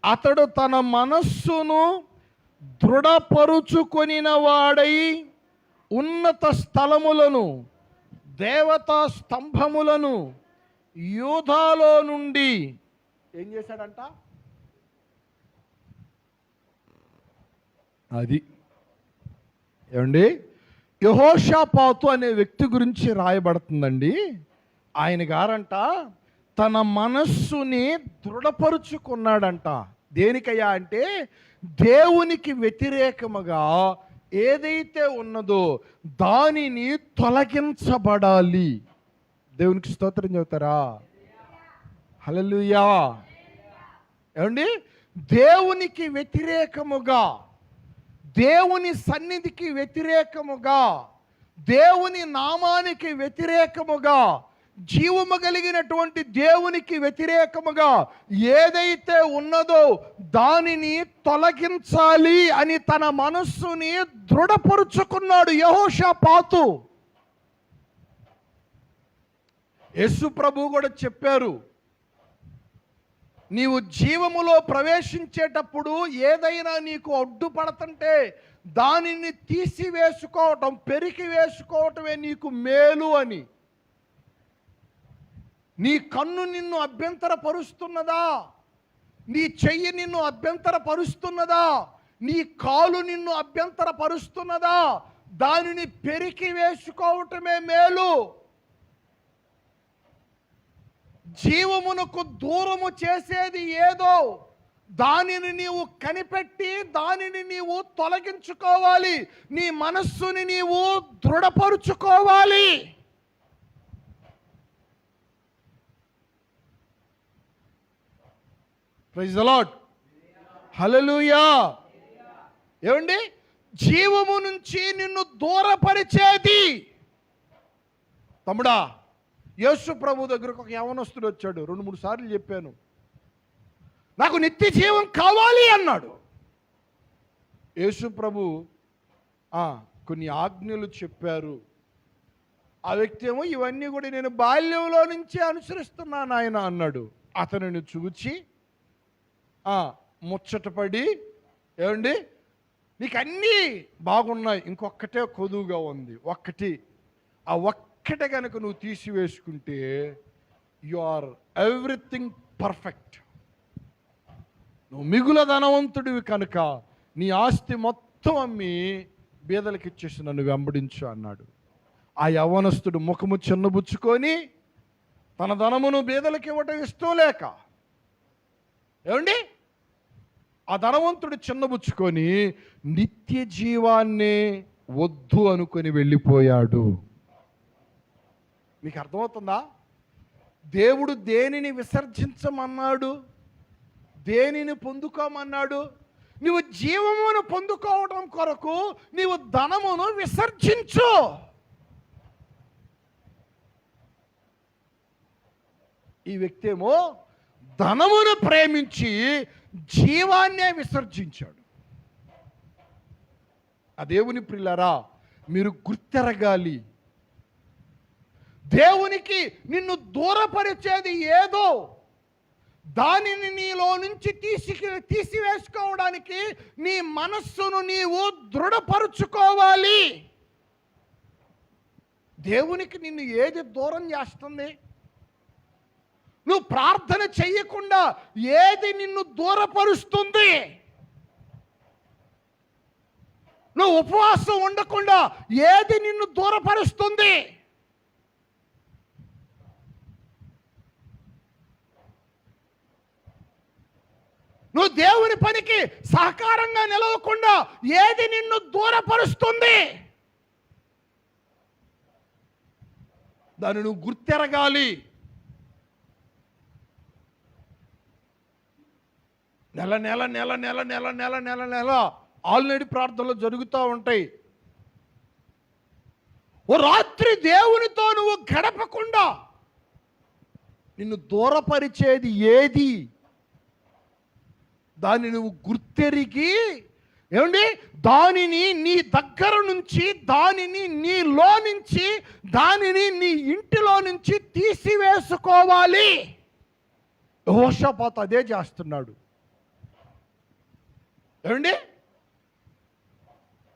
అతడు తన మనస్సును దృఢపరుచుకొనిన వాడై ఉన్నత స్థలములను, దేవతా స్తంభములను యూదాలో నుండి ఏం చేశాడంట? అది ఏమండి, యెహోషాపాతు అనే వ్యక్తి గురించి రాయబడుతుందండి. ఆయన గారంట తన మనస్సుని దృఢపరుచుకున్నాడంట. దేనికయ్యా అంటే, దేవునికి వ్యతిరేకముగా ఏదైతే ఉన్నదో దానిని తొలగించబడాలి. దేవునికి స్తోత్రం చెబుతారా? హల్లెలూయా. ఏమండి, దేవునికి వ్యతిరేకముగా, దేవుని సన్నిధికి వ్యతిరేకముగా, దేవుని నామానికి వ్యతిరేకముగా, జీవము కలిగినటువంటి దేవునికి వ్యతిరేకముగా ఏదైతే ఉన్నదో దానిని తొలగించాలి అని తన మనస్సుని దృఢపరుచుకున్నాడు యెహోషాపాతు. యేసు ప్రభు కూడా చెప్పారు, నీవు జీవములో ప్రవేశించేటప్పుడు ఏదైనా నీకు అడ్డుపడుతుంటే దానిని తీసివేసుకోవటం, పెరికి వేసుకోవటమే నీకు మేలు అని. నీ కన్ను నిన్ను అభ్యంతరపరుస్తున్నదా? నీ చెయ్యి నిన్ను అభ్యంతరపరుస్తున్నదా? నీ కాలు నిన్ను అభ్యంతరపరుస్తున్నదా? దానిని పెరికి వేసుకోవటమే మేలు. జీవమునకు దూరము చేసేది ఏదో దానిని నీవు కనిపెట్టి దానిని నీవు తొలగించుకోవాలి. నీ మనస్సుని నీవు దృఢపరుచుకోవాలి. Praise the Lord. హల్లెలూయా. ఏమండి? జీవము నుంచి నిన్ను దూరపరిచేది. తమ్ముడా, యేసు ప్రభు దగ్గరకు ఒక యవనస్తుడు వచ్చాడు. 2-3 సార్లు చెప్పాను, నాకు నిత్య జీవం కావాలి అన్నాడు. యేసు ప్రభు కొన్ని ఆజ్ఞలు చెప్పారు. ఆ వ్యక్తి ఏమో ఇవన్నీ కూడా నేను బాల్యంలో నుంచే అనుసరిస్తున్నాను ఆయన అన్నాడు. అతనిని చూచి ముచ్చటపడి, ఏమండి నీకు అన్నీ బాగున్నాయి, ఇంకొక్కటే కొదువుగా ఉంది, ఆ ఒక్కటే కనుక నువ్వు తీసివేసుకుంటే యు ఆర్ ఎవ్రీథింగ్ పర్ఫెక్ట్. నువ్వు మిగుల ధనవంతుడివి కనుక నీ ఆస్తి మొత్తం అమ్మి బీదలకు ఇచ్చేసి నన్ను వెంబడించు అన్నాడు. ఆ యవ్వనస్తుడు ముఖము చిన్నబుచ్చుకొని తన ధనమును బీదలకు ఇవ్వటం ఇష్టం లేక, ఏమండి ఆ ధనవంతుడు చిన్నబుచ్చుకొని నిత్య జీవాన్నే వద్దు అనుకొని వెళ్ళిపోయాడు. మీకు అర్థమవుతుందా? దేవుడు దేనిని విసర్జించమన్నాడు, దేనిని పొందుకోమన్నాడు? నీవు జీవమును పొందుకోవడం కొరకు నీవు ధనమును విసర్జించు. ఈ వ్యక్తి ఏమో ధనమును ప్రేమించి జీవాన్నే విసర్జించాడు. ఆ దేవుని ప్రియులారా, మీరు గుర్తెరగాలి. దేవునికి నిన్ను దూరపరిచేది ఏదో దానిని నీలో నుంచి తీసివేసుకోవడానికి నీ మనస్సును నీవు దృఢపరుచుకోవాలి. దేవునికి నిన్ను ఏది దూరం చేస్తుంది? నువ్వు ప్రార్థన చెయ్యకుండా ఏది నిన్ను దూరపరుస్తుంది? నువ్వు ఉపవాసం ఉండకుండా ఏది నిన్ను దూరపరుస్తుంది? నువ్వు దేవుని పనికి సహకారంగా నిలవకుండా ఏది నిన్ను దూరపరుస్తుంది? దాన్ని నువ్వు గుర్తెరగాలి. నెల నెల నెల నెల నెల నెల నెల నెల ఆల్రెడీ ప్రార్థనలు జరుగుతూ ఉంటాయి. ఓ రాత్రి దేవునితో నువ్వు గడపకుండా నిన్ను దూరపరిచేది ఏది? దాన్ని నువ్వు గుర్తెరిగి, ఏమండి దానిని నీ దగ్గర నుంచి, దానిని నీలో నుంచి, దానిని నీ ఇంటిలో నుంచి తీసివేసుకోవాలి. యెహోషాపాతు అదే చేస్తున్నాడు. ఏమండి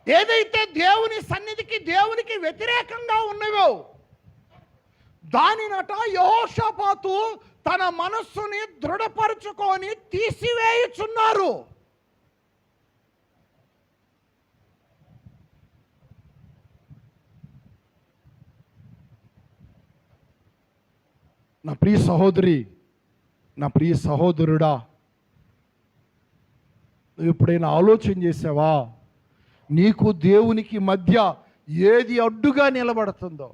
ఏదైతే దేవుని సన్నిధికి దేవునికి వ్యతిరేకంగా ఉన్నవో దానినట యెహోషాపాతు తన మనస్సుని దృఢపరుచుకొని తీసివేయుచున్నారు. నా ప్రియ సహోదరి, నా ప్రియ సహోదరుడా, నువ్వు ఎప్పుడైనా ఆలోచన చేసావా? నీకు దేవునికి మధ్య ఏది అడ్డుగా నిలబడుతుందో?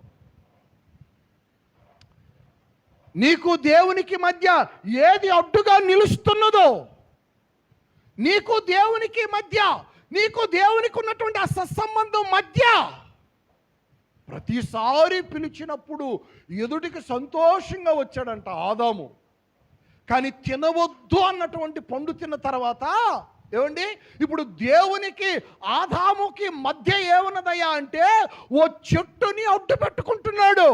నీకు దేవునికి మధ్య ఏది అడ్డుగా నిలుస్తున్నదో? నీకు దేవునికి మధ్య, నీకు దేవునికి ఉన్నటువంటి ఆ సత్సంబంధం మధ్య ప్రతిసారి పిలిచినప్పుడు ఎదుటికి సంతోషంగా వచ్చాడంట ఆదాము. కానీ తినవద్దు అన్నటువంటి పండు తిన్న తర్వాత, ఏమండి ఇప్పుడు దేవునికి ఆదాముకి మధ్య ఏమన్నదయ్యా అంటే ఓ చెట్టుని అడ్డు పెట్టుకుంటున్నాడు.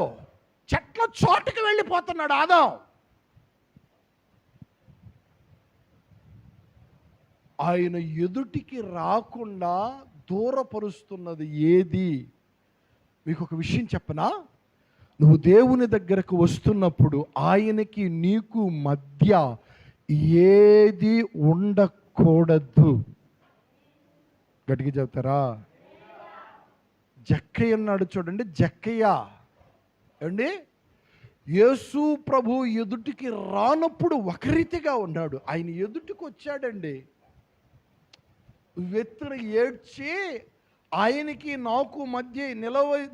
చెట్ల చోటుకి వెళ్ళిపోతున్నాడు ఆదాం. ఆయన ఎదుటికి రాకుండా దూరపరుస్తున్నది ఏది? మీకు ఒక విషయం చెప్పనా? నువ్వు దేవుని దగ్గరకు వస్తున్నప్పుడు ఆయనకి నీకు మధ్య ఏది ఉండకూడదు. గట్టిగా చెప్తారా? జక్కయ్య అన్నాడు చూడండి, జక్కయ్య అండి యేసు ప్రభు ఎదుటికి రానప్పుడు ఒక రీతిగా ఉన్నాడు. ఆయన ఎదుటికి వచ్చాడండి, వెత్తున ఏడ్చి ఆయనకి నాకు మధ్య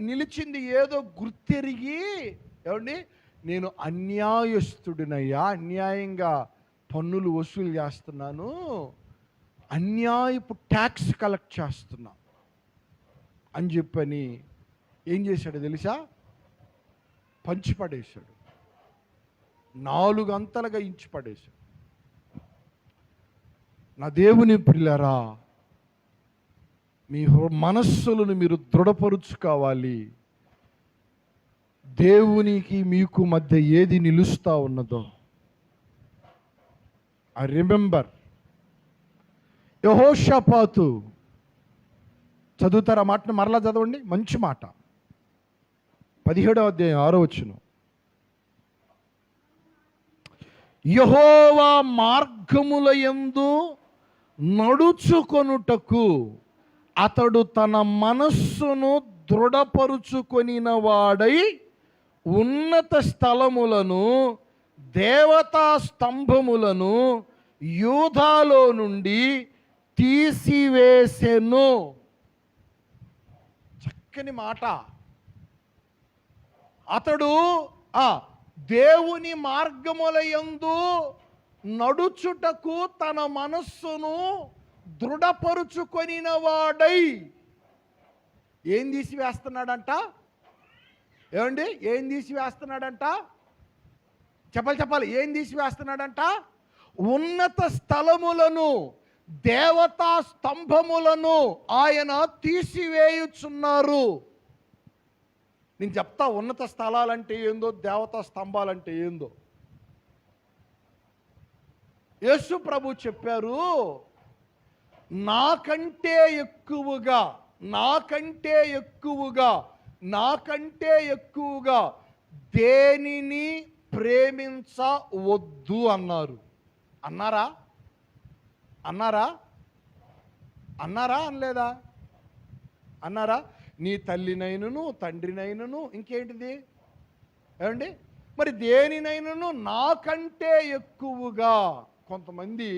నిలిచింది ఏదో గుర్తెరిగి, ఏమండి నేను అన్యాయస్తుడినయ్యా, అన్యాయంగా పన్నులు వసూలు చేస్తున్నాను, అన్యాయపు ట్యాక్స్ కలెక్ట్ చేస్తున్నా అని చెప్పని ఏం చేశాడు తెలుసా? పంచిపడేశాడు, 4 అంతలుగా ఇంచి పడేశాడు. నా దేవుని ప్రియులారా, మీ మనస్సులను మీరు దృఢపరుచుకోవాలి. దేవునికి మీకు మధ్య ఏది నిలుస్తూ ఉన్నదో. ఐ రిమెంబర్ యెహోషాపాతు, చదువుతారా మాటను? మరలా చదవండి, మంచి మాట. 17వ అధ్యాయం 6వ వచనం. యెహోవా మార్గముల యందు నడుచుకొనుటకు అతడు తన మనస్సును దృఢపరుచుకొనిన వాడై ఉన్నత స్థలములను దేవతా స్తంభములను యూదాలో నుండి తీసివేసెను. చక్కని మాట. అతడు దేవుని మార్గముల యందు నడుచుటకు తన మనస్సును దృఢపరుచుకొనిన వాడై ఏం తీసివేస్తున్నాడంట? ఏమండి ఏం తీసివేస్తున్నాడంట? చెప్పాలి, ఏం తీసివేస్తున్నాడంట? ఉన్నత స్థలములను దేవతా స్తంభములను ఆయన తీసివేయుచున్నారు. నేను చెప్తా ఉన్నత స్థలాలంటే ఏందో, దేవతా స్తంభాలంటే ఏందో. యేసు ప్రభు చెప్పారు, నాకంటే ఎక్కువగా దేనిని ప్రేమించవద్దు అన్నారు. అన్నారా? అనలేదా? అన్నారా? నీ తల్లినైనను తండ్రినైనను ఇంకేంటిది ఏమండి, మరి దేనినైనను నాకంటే ఎక్కువగా. కొంతమంది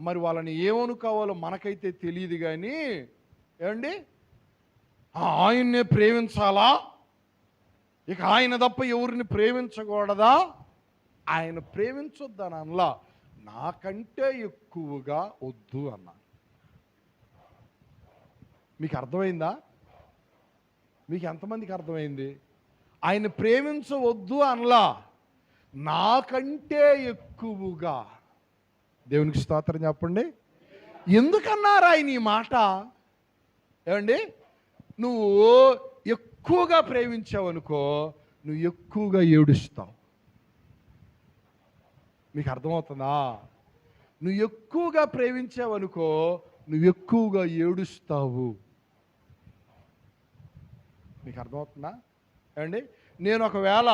మరి వాళ్ళని ఏమనుకోవాలో మనకైతే తెలియదు కానీ, ఏమండి ఆయన్నే ప్రేమించాలా, ఇక ఆయన తప్ప ఎవరిని ప్రేమించకూడదా? ఆయన ప్రేమించొద్దని అనలా, నాకంటే ఎక్కువగా వద్దు అన్నా. మీకు అర్థమైందా? మీకు ఎంతమందికి అర్థమైంది? ఆయన ప్రేమించవద్దు అనలా, నాకంటే ఎక్కువగా. దేవునికి స్తోత్రం చెప్పండి. ఎందుకన్నారు ఆయన ఈ మాట? ఏమండి, నువ్వు ఎక్కువగా ప్రేమించావనుకో, నువ్వు ఎక్కువగా ఏడుస్తావు. మీకు అర్థమవుతుందా? నువ్వు ఎక్కువగా ప్రేమించావనుకో, నువ్వు ఎక్కువగా ఏడుస్తావు. మీకు అర్థమవుతుందా? ఏమండి, నేను ఒకవేళ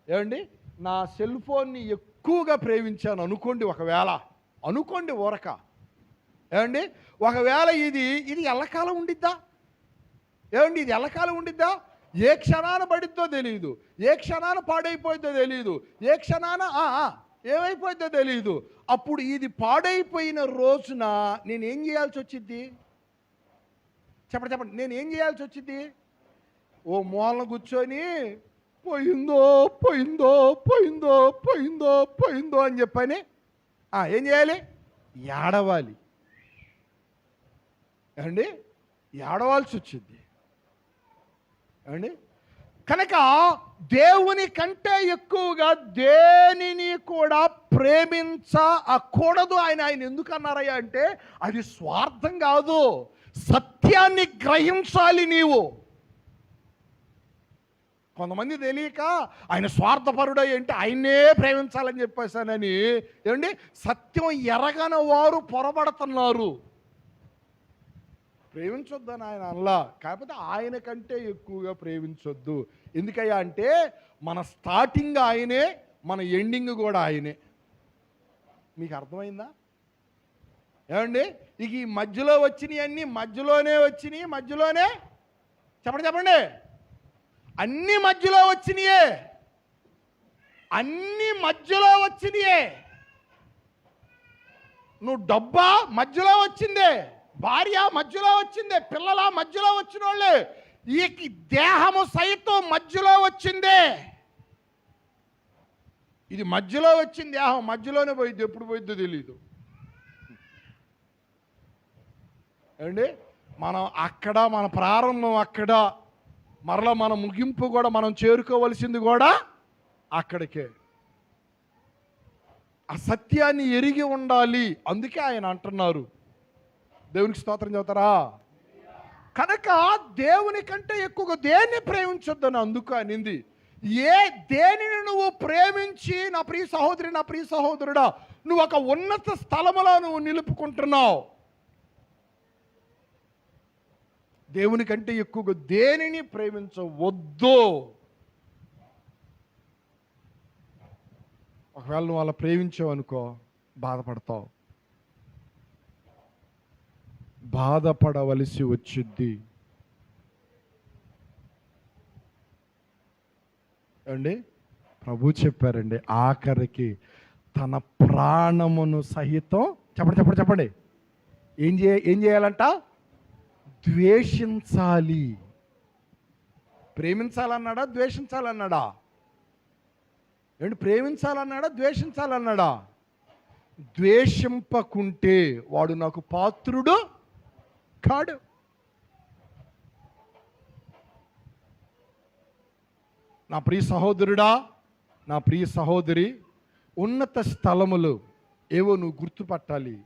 ఏమండి నా సెల్ ఫోన్ని ఎక్కువగా ప్రేమించాను అనుకోండి, అనుకోండి ఊరక, ఏమండి ఒకవేళ ఇది ఎల్లకాలం ఉండిద్దా? ఏమండి ఇది ఎల్లకాలం ఉండిద్దా? ఏ క్షణాన పడిద్దో తెలియదు, ఏ క్షణాన పాడైపోయిద్దో తెలియదు, ఏ క్షణాన ఏమైపోయిద్దో తెలియదు. అప్పుడు ఇది పాడైపోయిన రోజున నేనేం చేయాల్సి వచ్చిద్ది? చెప్పండి, నేనేం చేయాల్సి వచ్చిద్ది? ఓ మూలన కూర్చొని పోయిందో అని చెప్పని ఏం చేయాలి? ఏడవాలి. ఏమండి ఏడవాల్సి వచ్చింది. ఏమండి కనుక దేవుని కంటే ఎక్కువగా దేనిని కూడా ప్రేమించకూడదు. ఆయన ఎందుకు అన్నారయ్యా అంటే, అది స్వార్థం కాదు, సత్యాన్ని గ్రహించాలి నీవు. కొంతమంది తెలియక ఆయన స్వార్థపరుడు అంటే ఆయన్నే ప్రేమించాలని చెప్పేసానని ఏమండి సత్యం ఎరగని వారు పొరబడుతున్నారు. ప్రేమించొద్దని ఆయన అనలా, కాకపోతే ఆయన కంటే ఎక్కువగా ప్రేమించొద్దు. ఎందుకయ్యా అంటే మన స్టార్టింగ్ ఆయనే, మన ఎండింగ్ కూడా ఆయనే. మీకు అర్థమైందా ఏమండి? ఇక ఈ మధ్యలో వచ్చినాయి అన్నీ మధ్యలోనే వచ్చినాయి, మధ్యలోనే చెప్పండి అన్ని మధ్యలో వచ్చినాయే, అన్ని మధ్యలో వచ్చినాయే. నువ్వు డబ్బా మధ్యలో వచ్చిందే, భార్య మధ్యలో వచ్చిందే, పిల్లల మధ్యలో వచ్చిన వాళ్ళే, ఈ దేహము సైతం మధ్యలో వచ్చిందే. ఇది మధ్యలో వచ్చింది దేహం, మధ్యలోనే పోయిద్ది, ఎప్పుడు పోయిద్దో తెలీదు. ఏమండి? మనం అక్కడ మన ప్రారంభం అక్కడ, మరలా మన ముగింపు కూడా మనం చేరుకోవలసింది కూడా అక్కడికే. ఆ సత్యాన్ని ఎరిగి ఉండాలి. అందుకే ఆయన అంటున్నారు, దేవునికి స్తోత్రం చెబుతారా? కనుక దేవుని కంటే ఎక్కువగా దేన్ని ప్రేమించొద్దని అందుకు అనింది. దేనిని నువ్వు ప్రేమించి నా ప్రియ సహోదరి, నా ప్రియ సహోదరుడా, నువ్వు ఒక ఉన్నత స్థలములో నువ్వు నిలుపుకుంటున్నావు. దేవుని కంటే ఎక్కువగా దేనిని ప్రేమించవద్దు. ఒకవేళ నువ్వు అలా ప్రేమించావు అనుకో, బాధపడతావు, బాధపడవలసి వచ్చింది. అండి ప్రభు చెప్పారండి, ఆఖరికి తన ప్రాణమును సహితం చెప్పండి ఏం చేయాలంట? ద్వేషించాలి. ప్రేమించాలన్నాడా ద్వేషించాలన్నాడా? ఏంటి? ప్రేమించాలన్నాడా ద్వేషించాలన్నాడా? ద్వేషింపకుంటే వాడు నాకు పాత్రుడు కాడు. నా ప్రియ సహోదరుడా, నా ప్రియ సహోదరి, ఉన్నత స్థలములు ఏవో నువ్వు గుర్తుపట్టాలి.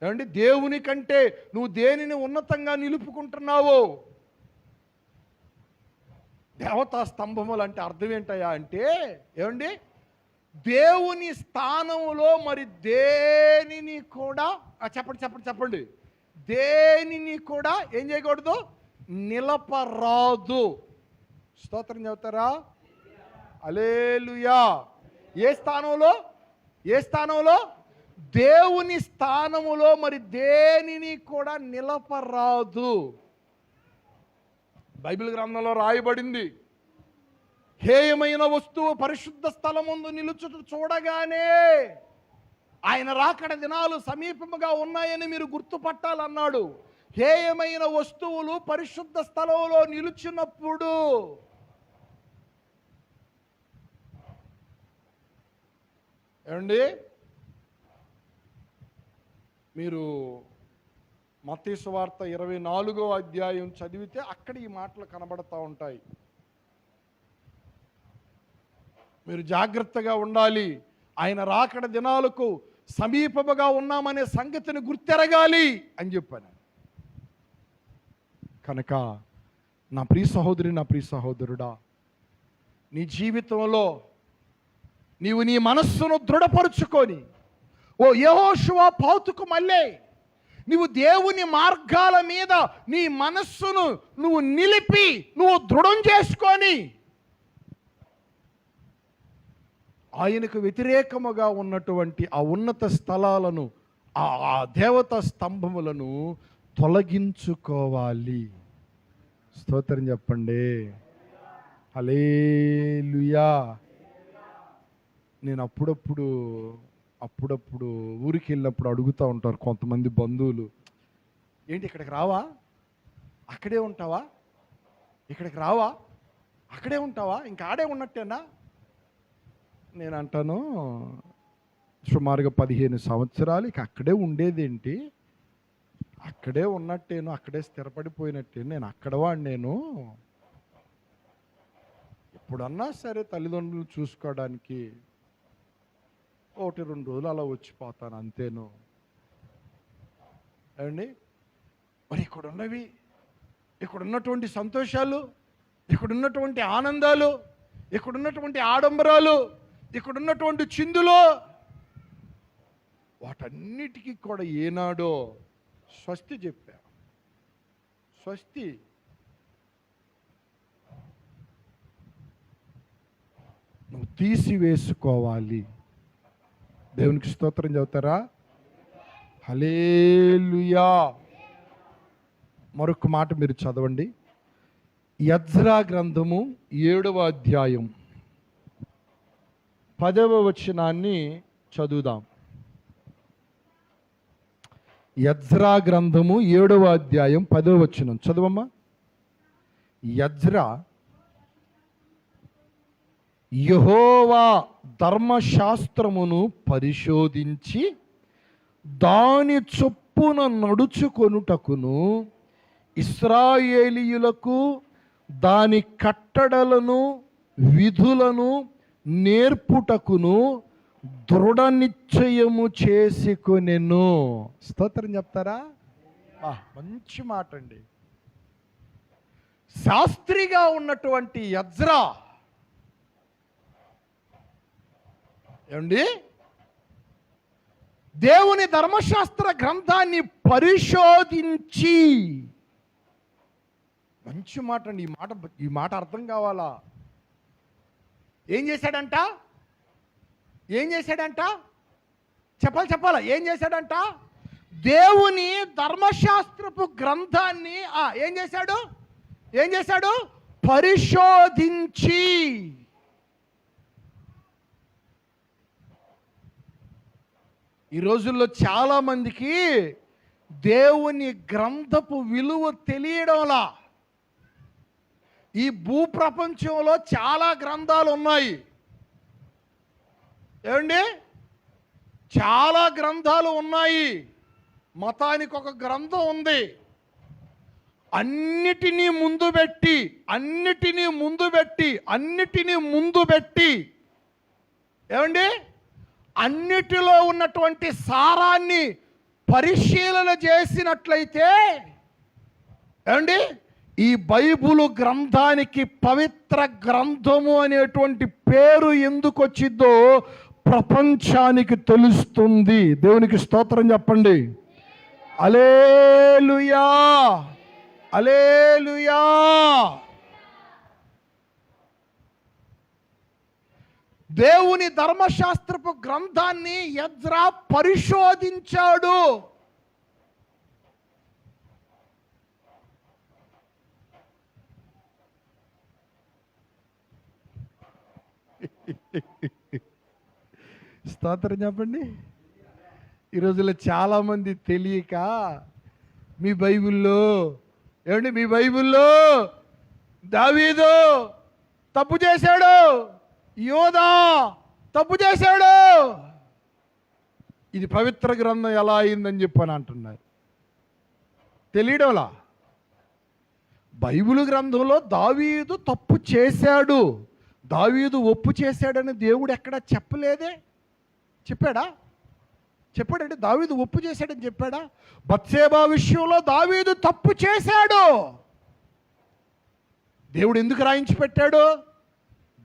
ఏమండి? దేవుని కంటే నువ్వు దేనిని ఉన్నతంగా నిలుపుకుంటున్నావో. దేవతా స్తంభములు అంటే అర్థం ఏంటయ్యా అంటే, ఏమండి, దేవుని స్థానములో మరి దేనిని కూడా చెప్పండి దేనిని కూడా ఏం చేయకూడదు? నిలపరాదు. స్తోత్రం చెబుతారా? హల్లెలూయా. ఏ స్థానంలో? దేవుని స్థానములో మరి దేనిని కూడా నిలపరాదు. బైబిల్ గ్రంథంలో రాయబడింది, హేయమైన వస్తువు పరిశుద్ధ స్థలమందు నిలుచుట చూడగానే ఆయన రాకడ దినాలు సమీపముగా ఉన్నాయని మీరు గుర్తుపట్టాలన్నాడు. హేయమైన వస్తువులు పరిశుద్ధ స్థలంలో నిలుచున్నప్పుడు ఏమండి, మీరు మత్తయి సువార్త 24వ అధ్యాయం చదివితే అక్కడ ఈ మాటలు కనబడతా ఉంటాయి. మీరు జాగ్రత్తగా ఉండాలి, ఆయన రాకడ దినాలకు సమీపముగా ఉన్నామనే సంగతిని గుర్తెరగాలి అని చెప్పాను. కనుక నా ప్రియ సహోదరి, నా ప్రియ సహోదరుడా, నీ జీవితంలో నీవు నీ మనస్సును దృఢపరుచుకొని, ఓ యెహోషువ పాతుకు మళ్ళీ నీవు దేవుని మార్గాల మీద నీ మనస్సును నువ్వు నిలిపి నువ్వు దృఢం చేసుకొని, ఆయనకు వ్యతిరేకముగా ఉన్నటువంటి ఆ ఉన్నత స్థలాలను, ఆ దేవతా స్తంభములను తొలగించుకోవాలి. స్తోత్రం చెప్పండి. హల్లెలూయా. నేను అప్పుడప్పుడు ఊరికి వెళ్ళినప్పుడు అడుగుతూ ఉంటారు కొంతమంది బంధువులు, ఏంటి ఇక్కడికి రావా, అక్కడే ఉంటావా, ఇక్కడికి రావా, అక్కడే ఉంటావా, ఇంకా ఆడే ఉన్నట్టేనా? నేను అంటాను, సుమారుగా 15 సంవత్సరాలు ఇక అక్కడే ఉండేదేంటి, అక్కడే ఉన్నట్టేను, అక్కడే స్థిరపడిపోయినట్టేను, నేను అక్కడవాడు. నేను ఎప్పుడన్నా సరే తల్లిదండ్రులు చూసుకోవడానికి 1-2 రోజులు అలా వచ్చిపోతాను అంతేను. ఏమండి, మరి ఇక్కడున్నటువంటి సంతోషాలు, ఇక్కడున్నటువంటి ఆనందాలు, ఇక్కడున్నటువంటి ఆడంబరాలు, ఇక్కడున్నటువంటి చిందులు, వాటన్నిటికీ కూడా ఏనాడో స్వస్తి చెప్పాను. స్వస్తి. నువ్వు తీసివేసుకోవాలి. దేవునికి స్తోత్రం చెబుతారా? హల్లెలూయా. మరొక మాట మీరు చదవండి. యెజ్రా గ్రంథము 7వ అధ్యాయం 10వ వచనాన్ని చదువుదాం. యెజ్రా గ్రంథము 7వ అధ్యాయం 10వ వచనం చదువమ్మా. యెజ్రా యెహోవా ధర్మశాస్త్రమును పరిశోధించి దాని చొప్పున నడుచుకొనుటకును ఇశ్రాయేలీయులకు దాని కట్టడలను విధులను నేర్పుటకును దృఢ నిశ్చయము చేసుకొనెను. స్తోత్రం చెప్తారా? మంచి మాట అండి. శాస్త్రిగా ఉన్నటువంటి యెజ్రా ఏమండి దేవుని ధర్మశాస్త్ర గ్రంథాన్ని పరిశోధించి, మంచి మాట అండి. ఈ మాట అర్థం కావాలా? ఏం చేశాడంట? చెప్పాలా? ఏం చేశాడంట? దేవుని ధర్మశాస్త్రపు గ్రంథాన్ని ఏం చేశాడు? పరిశోధించి. ఈ రోజుల్లో చాలా మందికి దేవుని గ్రంథపు విలువ తెలియడంలా. ఈ భూప్రపంచంలో చాలా గ్రంథాలు ఉన్నాయి ఏమండి, చాలా గ్రంథాలు ఉన్నాయి. మతానికి ఒక గ్రంథం ఉంది. అన్నిటినీ ముందు పెట్టి ఏమండి అన్నిటిలో ఉన్నటువంటి సారాన్ని పరిశీలన చేసినట్లయితే ఏమండి ఈ బైబిలు గ్రంథానికి పవిత్ర గ్రంథము అనేటువంటి పేరు ఎందుకు వచ్చిందో ప్రపంచానికి తెలుస్తుంది. దేవునికి స్తోత్రం చెప్పండి. హల్లెలూయా, హల్లెలూయా. దేవుని ధర్మశాస్త్రపు గ్రంథాన్ని యెజ్రా పరిశోధించాడు. స్తోత్రం చెప్పండి. ఈ రోజుల్లో చాలామంది తెలియక మీ బైబిల్లో దావీదు తప్పు చేశాడు, యోధా తప్పు చేశాడు, ఇది పవిత్ర గ్రంథం ఎలా అయిందని చెప్పని అంటున్నారు. తెలియడంలా. బైబిల్ గ్రంథంలో దావీదు తప్పు చేశాడు, దావీదు ఒప్పు చేశాడని దేవుడు ఎక్కడా చెప్పలేదే. చెప్పాడంటే దావీదు ఒప్పు చేశాడని చెప్పాడా? బత్షెబా విషయంలో దావీదు తప్పు చేశాడు. దేవుడు ఎందుకు రాయించి పెట్టాడు?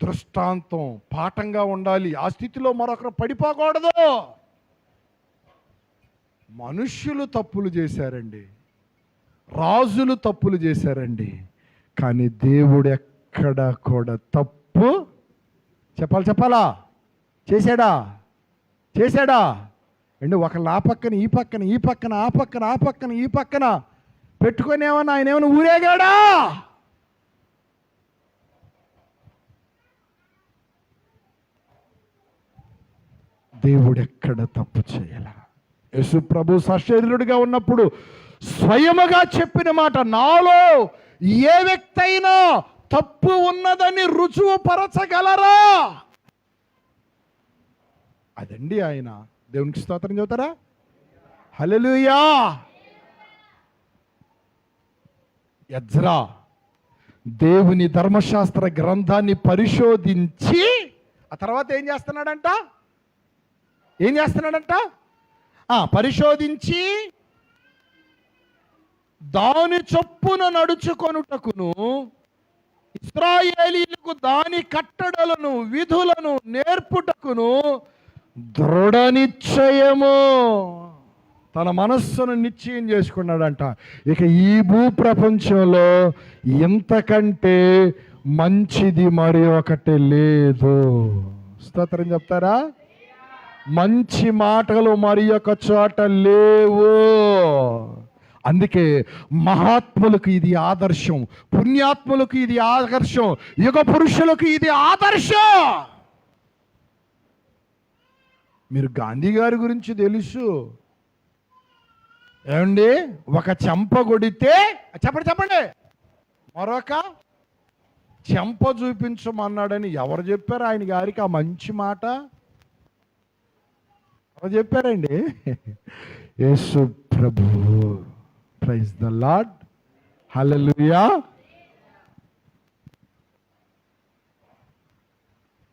దృష్టాంతం, పాఠంగా ఉండాలి. ఆ స్థితిలో మరొకరు పడిపోకూడదు. మనుష్యులు తప్పులు చేశారండి, రాజులు తప్పులు చేశారండి, కానీ దేవుడు ఎక్కడ కూడా తప్పు చెప్పాలా? చేశాడా అండి? ఒకళ్ళు ఆ పక్కన ఈ పక్కన ఈ పక్కన పెట్టుకొని ఏమన్నా ఆయన ఏమైనా ఊరేగాడా? దేవుడు ఎక్కడ తప్పు చేయాల? యేసు ప్రభు సశరీరుడిగా ఉన్నప్పుడు స్వయముగా చెప్పిన మాట, నాలో ఏ వ్యక్తి అయినా తప్పు ఉన్నదని రుజువు పరచగలరా? అదండి ఆయన. దేవునికి స్తోత్రం చెబుతారా? హల్లెలూయా. యెజ్రా దేవుని ధర్మశాస్త్ర గ్రంథాన్ని పరిశోధించి ఆ తర్వాత ఏం చేస్తున్నాడంట? పరిశోధించి దాని చొప్పున నడుచుకొనుటకును ఇశ్రాయేలీయులకు దాని కట్టడలను విధులను నేర్పుటకును దృఢ నిశ్చయము. తన మనస్సును నిశ్చయం చేసుకున్నాడంట, ఇక ఈ భూ ప్రపంచంలో ఇంతకంటే మంచిది మరి ఒకటి లేదు. స్తోత్రం చెప్తారా? మంచి మాటలు మరి ఒక చోట లేవు. అందుకే మహాత్ములకు ఇది ఆదర్శం, పుణ్యాత్ములకు ఇది ఆదర్శం, యుగ పురుషులకు ఇది ఆదర్శం. మీరు గాంధీ గారి గురించి తెలుసు ఏమండి? ఒక చెంప కొడితే చెప్పండి మరొక చెంప చూపించమన్నాడని ఎవరు చెప్పారు ఆయన గారికి ఆ మంచి మాట? ఎవరు చెప్పారండి? యేసు ప్రభువు. Praise the Lord. హల్లెలూయా.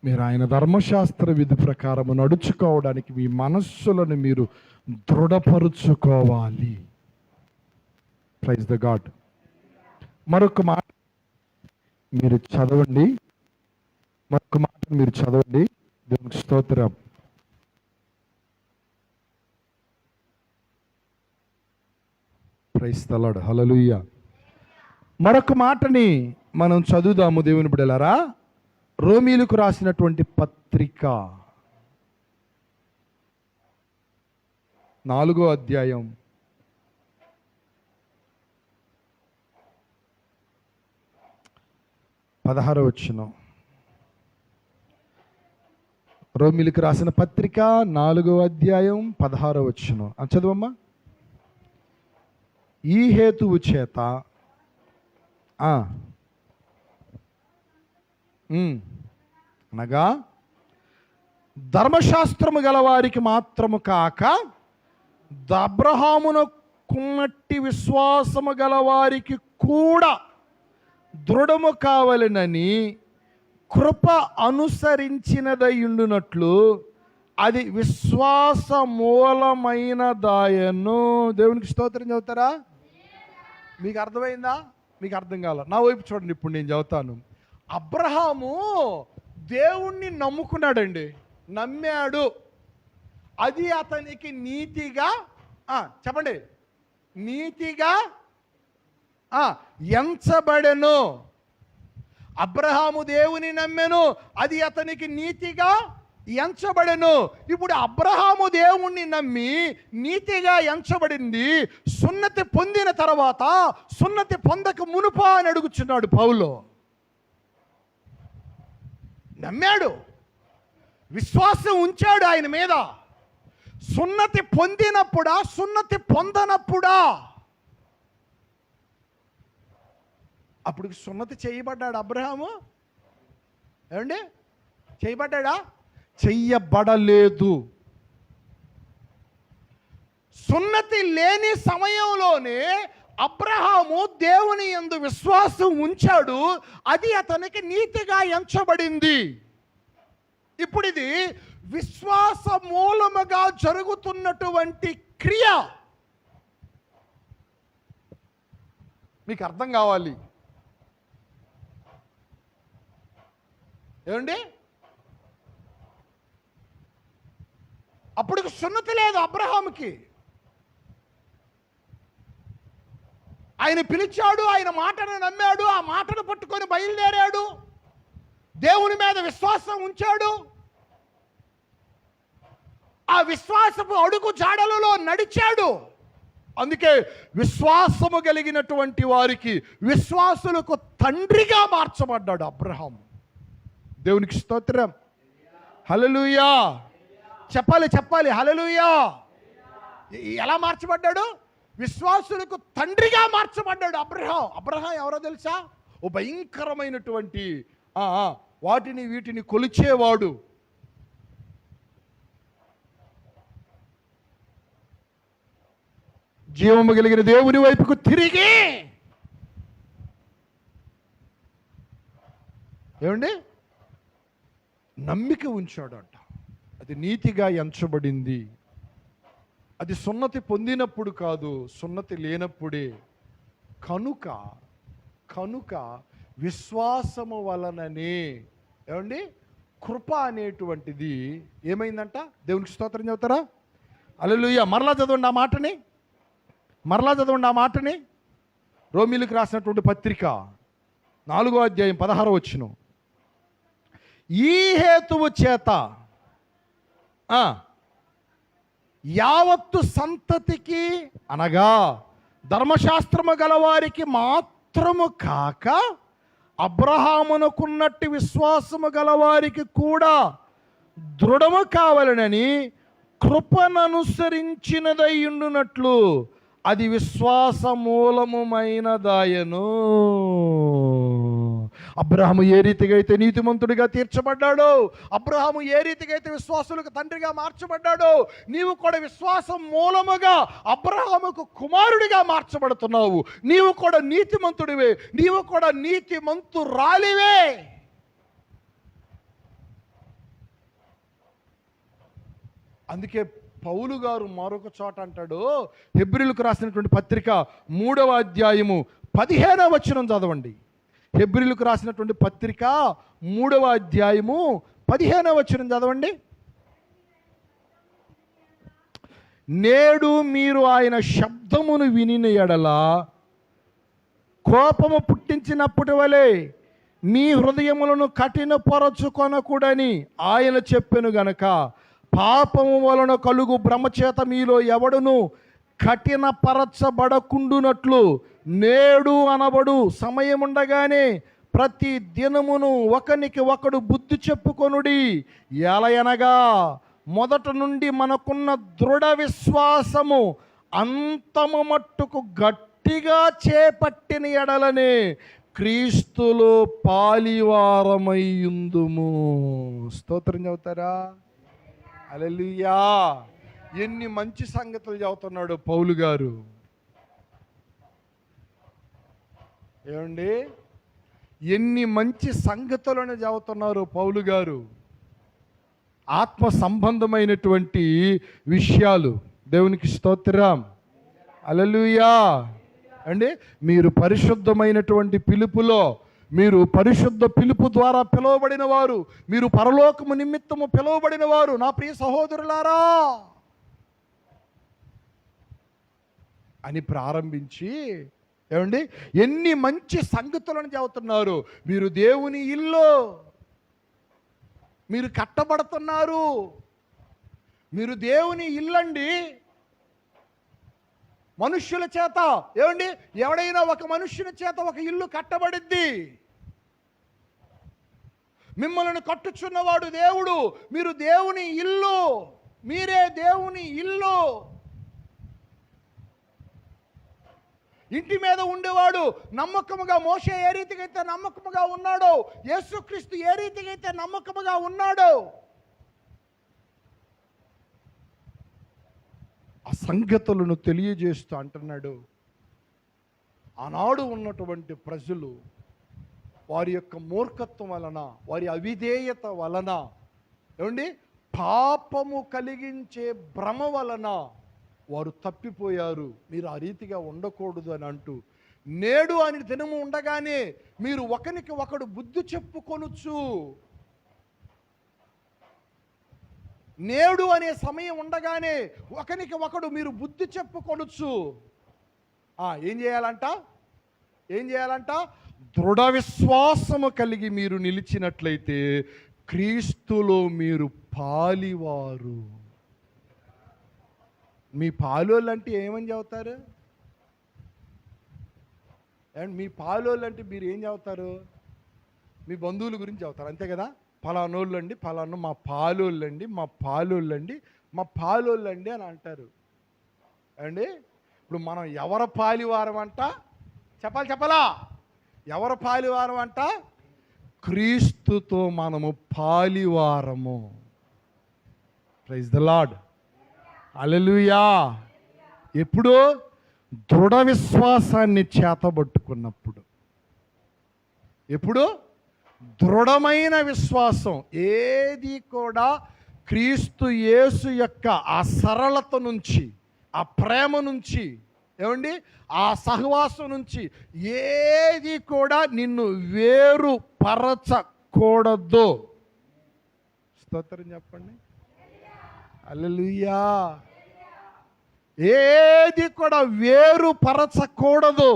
మీరు ఆయన ధర్మశాస్త్ర విధి ప్రకారం నడుచుకోవడానికి మీ మనస్సులను మీరు దృఢపరుచుకోవాలి. Praise the God. మరొక మాట మీరు చదవండి, దేవునికి స్తోత్రం. Praise the Lord. హల్లెలూయా. మరొక మాటని మనం చదువుదాము దేవుని బిడ్డలారా. రోమీలకు రాసినటువంటి పత్రిక 4వ అధ్యాయం 16వ వచనం. రోమీలకు రాసిన పత్రిక 4వ అధ్యాయం 16వ వచనం. చదువమ్మా. ఈ హేతువు చేత అనగా ధర్మశాస్త్రము గల వారికి మాత్రము కాక అబ్రహామునకున్నట్టి విశ్వాసము గల వారికి కూడా దృఢము కావలెనని కృప అనుసరించినదయుండునట్లు అది విశ్వాస మూలమైనదాయను. దేవునికి స్తోత్రం. చదువుతారా? మీకు అర్థమైందా? మీకు అర్థం కాల? నా వైపు చూడండి. ఇప్పుడు నేను చదువుతాను. అబ్రహాము దేవుణ్ణి నమ్ముకున్నాడండి, నమ్మాడు. అది అతనికి నీతిగా చెప్పండి, నీతిగా ఎంచబడెను. అబ్రహాము దేవుని నమ్మెను, అది అతనికి నీతిగా ఎంచబడెను. ఇప్పుడు అబ్రహాము దేవుణ్ణి నమ్మి నీతిగా ఎంచబడింది. సున్నతి పొందిన తర్వాత సున్నతి పొందక మునుపా అని అడుగుచున్నాడు పౌలు. నమ్మాడు, విశ్వాసం ఉంచాడు ఆయన మీద. సున్నతి పొందినప్పుడా సున్నతి పొందనప్పుడా? అప్పుడు సున్నతి చేయబడ్డాడు అబ్రహాము. ఏమండి? చేయబడ్డా? చెయ్యబడలేదు. సున్నతి లేని సమయంలోనే అబ్రహాము దేవుని యందు విశ్వాసం ఉంచాడు, అది అతనికి నీతిగా ఎంచబడింది. ఇప్పుడు ఇది విశ్వాస మూలముగా జరుగుతున్నటువంటి క్రియ. మీకు అర్థం కావాలి. ఏమండి? అప్పుడు సున్నతి లేదు అబ్రహాముకి. ఆయన పిలిచాడు, ఆయన మాటను నమ్మాడు, ఆ మాటను పట్టుకొని బయలుదేరాడు, దేవుని మీద విశ్వాసం ఉంచాడు, ఆ విశ్వాసపు అడుగు జాడలలో నడిచాడు. అందుకే విశ్వాసము కలిగినటువంటి వారికి, విశ్వాసులకు తండ్రిగా మార్చబడ్డాడు అబ్రహాము. దేవునికి స్తోత్రం. హల్లెలూయా. చెప్పాలి హల్లెలూయా. ఎలా మార్చబడ్డాడు? విశ్వాసులకు తండ్రిగా మార్చబడ్డాడు అబ్రహాం. అబ్రహాం ఎవరో తెలుసా? ఓ భయంకరమైనటువంటి వాటిని వీటిని కొలిచేవాడు. జీవము కలిగిన దేవుని వైపుకు తిరిగి ఏమండి నమ్మిక ఉంచాడు అంట. అది నీతిగా ఎంచబడింది. అది సున్నతి పొందినప్పుడు కాదు, సున్నతి లేనప్పుడే. కనుక విశ్వాసము వలననే ఏమండి కృప అనేటువంటిది ఏమైందంట? దేవునికి స్తోత్రం చెబుతారా? హల్లెలూయా. మరలా చదవండి ఆ మాటని. రోమీలకు రాసినటువంటి పత్రిక 4వ అధ్యాయం 16వ వచనం. ఈ హేతువు చేత యావత్తు సంతతికి అనగా ధర్మశాస్త్రము గలవారికి మాత్రము కాక అబ్రహామునకున్నట్టు విశ్వాసము గలవారికి కూడా దృఢము కావాలనని కృపననుసరించినదయ్యుండునట్లు అది విశ్వాస మూలముమైనదాయను. అబ్రహాము ఏ రీతిగా అయితే నీతిమంతుడిగా తీర్చబడ్డాడో, అబ్రహాము ఏ రీతిగా అయితే విశ్వాసులకు తండ్రిగా మార్చబడ్డాడో, నీవు కూడా విశ్వాసం మూలముగా అబ్రహాముకు కుమారుడిగా మార్చబడుతున్నావు. నీవు కూడా నీతిమంతుడివే, నీవు కూడా నీతిమంతురాలివే. అందుకే పౌలు గారు మరొక చోట అంటాడు, హెబ్రీయులకు రాసినటువంటి పత్రిక 3వ అధ్యాయము 15వ వచనం చదవండి. హెబ్రీయులకు రాసినటువంటి పత్రిక 3వ అధ్యాయము 15వ వచనం చదవండి. నేడు మీరు ఆయన శబ్దమును వినిన ఎడల కోపము పుట్టించినప్పటి వలె మీ హృదయములను కఠినపరచుకొనకూడని ఆయన చెప్పెను గనక పాపము వలన కలుగు భ్రమచేత మీలో ఎవడును కఠినపరచబడకుండునట్లు నేడు అనబడు సమయముండగానే ప్రతి దినమును ఒకనికి ఒకడు బుద్ధి చెప్పుకొనుడి. ఎలయనగా మొదట నుండి మనకున్న దృఢ విశ్వాసము అంతము మట్టుకు గట్టిగా చేపట్టిన ఎడలనే క్రీస్తులో పాలివారమయ్యుందుము. స్తోత్రం చెబుతారా? హల్లెలూయా. ఎన్ని మంచి సంగతులు చెబుతున్నాడు పౌలు గారు. ఏమండి, ఎన్ని మంచి సంగతులను చెబుతున్నారు పౌలు గారు. ఆత్మ సంబంధమైనటువంటి విషయాలు. దేవునికి స్తోత్రం. హల్లెలూయా. అండి, మీరు పరిశుద్ధమైనటువంటి పిలుపులో, మీరు పరిశుద్ధ పిలుపు ద్వారా పిలువబడిన వారు, మీరు పరలోకము నిమిత్తము పిలువబడిన వారు. నా ప్రియ సహోదరులారా అని ప్రారంభించి, ఏమండి, ఎన్ని మంచి సంగతులను చెబుతున్నారు. మీరు దేవుని ఇల్లు, మీరు కట్టబడుతున్నారు. మీరు దేవుని ఇల్లండి. మనుష్యుల చేత, ఏమండి, ఎవడైనా ఒక మనుష్యుని చేత ఒక ఇల్లు కట్టబడిద్ది. మిమ్మల్ని కట్టుచున్నవాడు దేవుడు. మీరు దేవుని ఇల్లు, మీరే దేవుని ఇల్లు. ఇంటి మీద ఉండేవాడు నమ్మకముగా, మోషే ఏ రీతిగా అయితే నమ్మకముగా ఉన్నాడో, యేసుక్రీస్తు ఏ రీతిగా అయితే నమ్మకముగా ఉన్నాడో, ఆ సంగతులను తెలియజేస్తూ అంటున్నాడు. ఆనాడు ఉన్నటువంటి ప్రజలు వారి యొక్క మూర్ఖత్వం వలన, వారి అవిధేయత వలన, ఏమండి, పాపము కలిగించే భ్రమ వలన వారు తప్పిపోయారు. మీరు ఆ రీతిగా ఉండకూడదు అని అంటూ, నేడు అని దినము ఉండగానే మీరు ఒకరికి ఒకడు బుద్ధి చెప్పుకొనుచు, నేడు అనే సమయం ఉండగానే ఒకరికి ఒకడు మీరు బుద్ధి చెప్పుకొనుచు ఏం చేయాలంట? దృఢ విశ్వాసము కలిగి మీరు నిలిచినట్లయితే క్రీస్తులో మీరు పాలివారు. మీ పాలోళ్ళు అంటే ఏమని చెబుతారు? అండ్ మీ పాలోళ్ళు అంటే మీరు ఏం చెబుతారు? మీ బంధువుల గురించి చెబుతారు, అంతే కదా. ఫలానోళ్ళండి, ఫలానా మా పాలోళ్ళండి, మా పాలోళ్ళండి, మా పాలోళ్ళండి అని అంటారు. అండి, ఇప్పుడు మనం ఎవరి పాలివారం అంట? చెప్పాలా? ఎవరి పాలివారం అంట? క్రీస్తుతో మనము పాలివారము. Praise the Lord. హల్లెలూయా. ఎప్పుడు? దృఢ విశ్వాసాన్ని చేతబట్టుకున్నప్పుడు. ఎప్పుడు? దృఢమైన విశ్వాసం. ఏది కూడా క్రీస్తు యేసు యొక్క ఆ సరళత నుంచి, ఆ ప్రేమ నుంచి, ఏమండి, ఆ సహవాసం నుంచి ఏది కూడా నిన్ను వేరుపరచకూడదు. స్తోత్రం చెప్పండి. హల్లెలూయా. ఏది కూడా వేరుపరచకూడదు.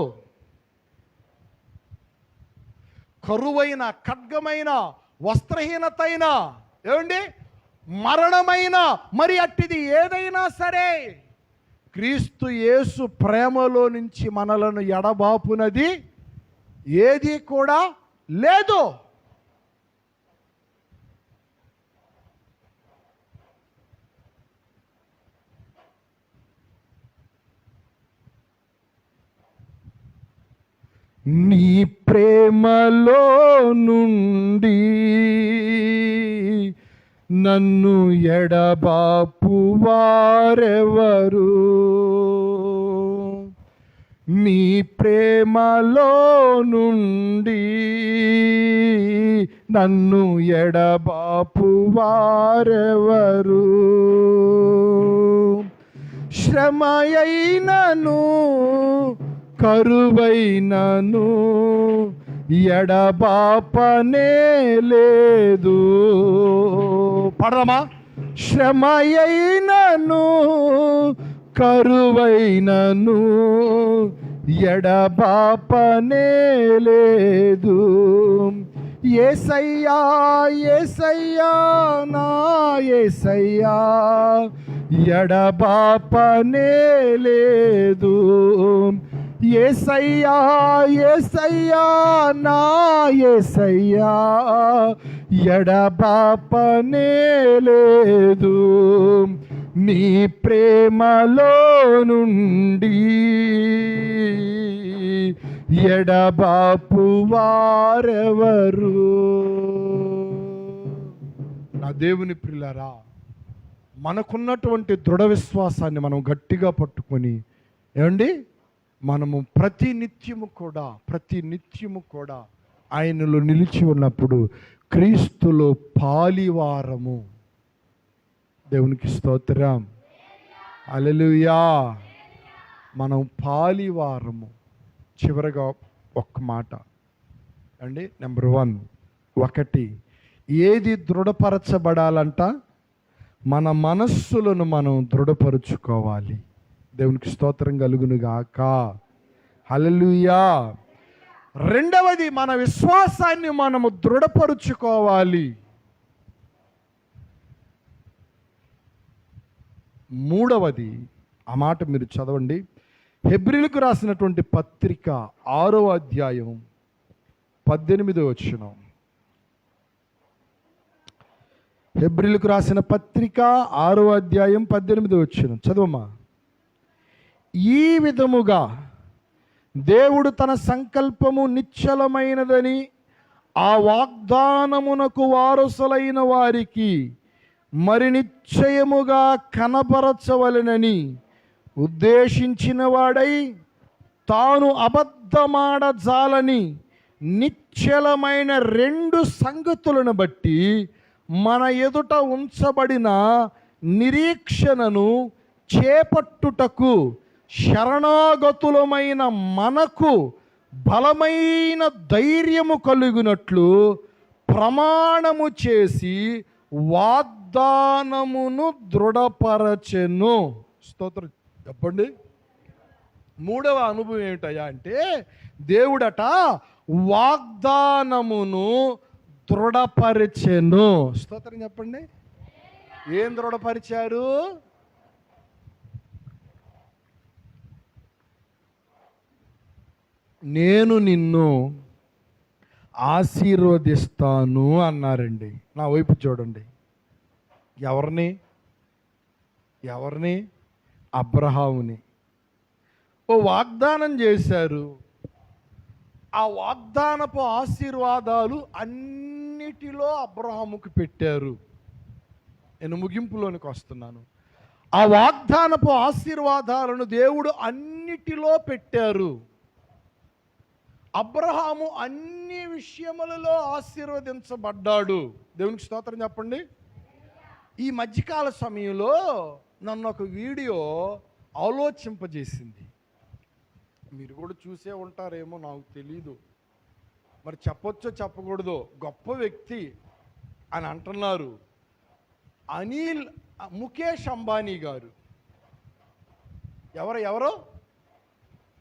కరువైన, ఖడ్గమైన, వస్త్రహీనతైన, ఏమండి, మరణమైన, మరి అట్టిది ఏదైనా సరే క్రీస్తు యేసు ప్రేమలో నుంచి మనలను ఎడబాపునది ఏది కూడా లేదు. నీ ప్రేమలో నుండి నన్ను ఎడబాపు వారెవరు? నీ ప్రేమలో నుండి నన్ను ఎడబాపు వారెవరు? శ్రమయైనను కరువైనను ఎడబాపనే లేదు. పడదామా? శ్రమయైనను కరువైనను ఎడబాపనే లేదు. యేసయ్యా యేసయ్యా నా యేసయ్యా ఎడబాపనే లేదు. యేసయ్యా యేసయ్యా నా యేసయ్యా ఎడబాపనే లేదు. నీ ప్రేమలో నుండి ఎడబాపు వారెవరు? నా దేవుని ప్రియులారా, మనకున్నటువంటి దృఢ విశ్వాసాన్ని మనం గట్టిగా పట్టుకొని, ఏమండి, మనము ప్రతి నిత్యము కూడా ఆయనలో నిలిచి ఉన్నప్పుడు క్రీస్తులో పాలివారము. దేవునికి స్తోత్రం, హల్లెలూయా. మనం పాలివారము. చివరగా ఒక్క మాట అండి. నెంబర్ 1, ఏది దృఢపరచబడాలంట? మన మనస్సులను మనం దృఢపరుచుకోవాలి. దేవునికి స్తోత్రం కలుగును గాక, హల్లెలూయా. రెండవది, మన విశ్వాసాన్ని మనము దృఢపరుచుకోవాలి. మూడవది, ఆ మాట మీరు చదవండి, హెబ్రీలకు రాసినటువంటి పత్రిక 6వ అధ్యాయం 18వ వచనం. హెబ్రీలకు రాసిన పత్రిక 6వ అధ్యాయం 18వ వచనం చదవమ్మా. ఈ విధముగా దేవుడు తన సంకల్పము నిశ్చలమైనదని ఆ వాగ్దానమునకు వారసులైన వారికి మరి నిశ్చయముగా కనపరచవలెనని ఉద్దేశించిన వాడై తాను అబద్ధమాడజాలని నిశ్చలమైన 2 సంగతులను బట్టి మన ఎదుట ఉంచబడిన నిరీక్షణను చేపట్టుటకు శరణాగతులమైన మనకు బలమైన ధైర్యము కలుగునట్లు ప్రమాణము చేసి వాగ్దానమును దృఢపరచెను. స్తోత్రం చెప్పండి. మూడవ అనుభవం ఏమిటయ్యా అంటే, దేవుడట వాగ్దానమును దృఢపరిచెను. స్తోత్రం చెప్పండి. ఏం దృఢపరిచారు? నేను నిన్ను ఆశీర్వదిస్తాను అన్నారండి. నా వైపు చూడండి. ఎవరిని? అబ్రహాముని. ఓ వాగ్దానం చేశారు. ఆ వాగ్దానపు ఆశీర్వాదాలు అన్నిటిలో అబ్రహాముకు పెట్టారు. నేను ముగింపులోనికి వస్తున్నాను. ఆ వాగ్దానపు ఆశీర్వాదాలను దేవుడు అన్నిటిలో పెట్టారు. అబ్రహాము అన్ని విషయములలో ఆశీర్వదించబడ్డాడు. దేవునికి స్తోత్రం చెప్పండి. ఈ మధ్యకాల సమయంలో నన్ను ఒక వీడియో ఆలోచింపజేసింది. మీరు కూడా చూసే ఉంటారేమో, నాకు తెలీదు. మరి చెప్పొచ్చో చెప్పకూడదో. గొప్ప వ్యక్తి అని అంటున్నారు. ముఖేష్ అంబానీ గారు. ఎవరు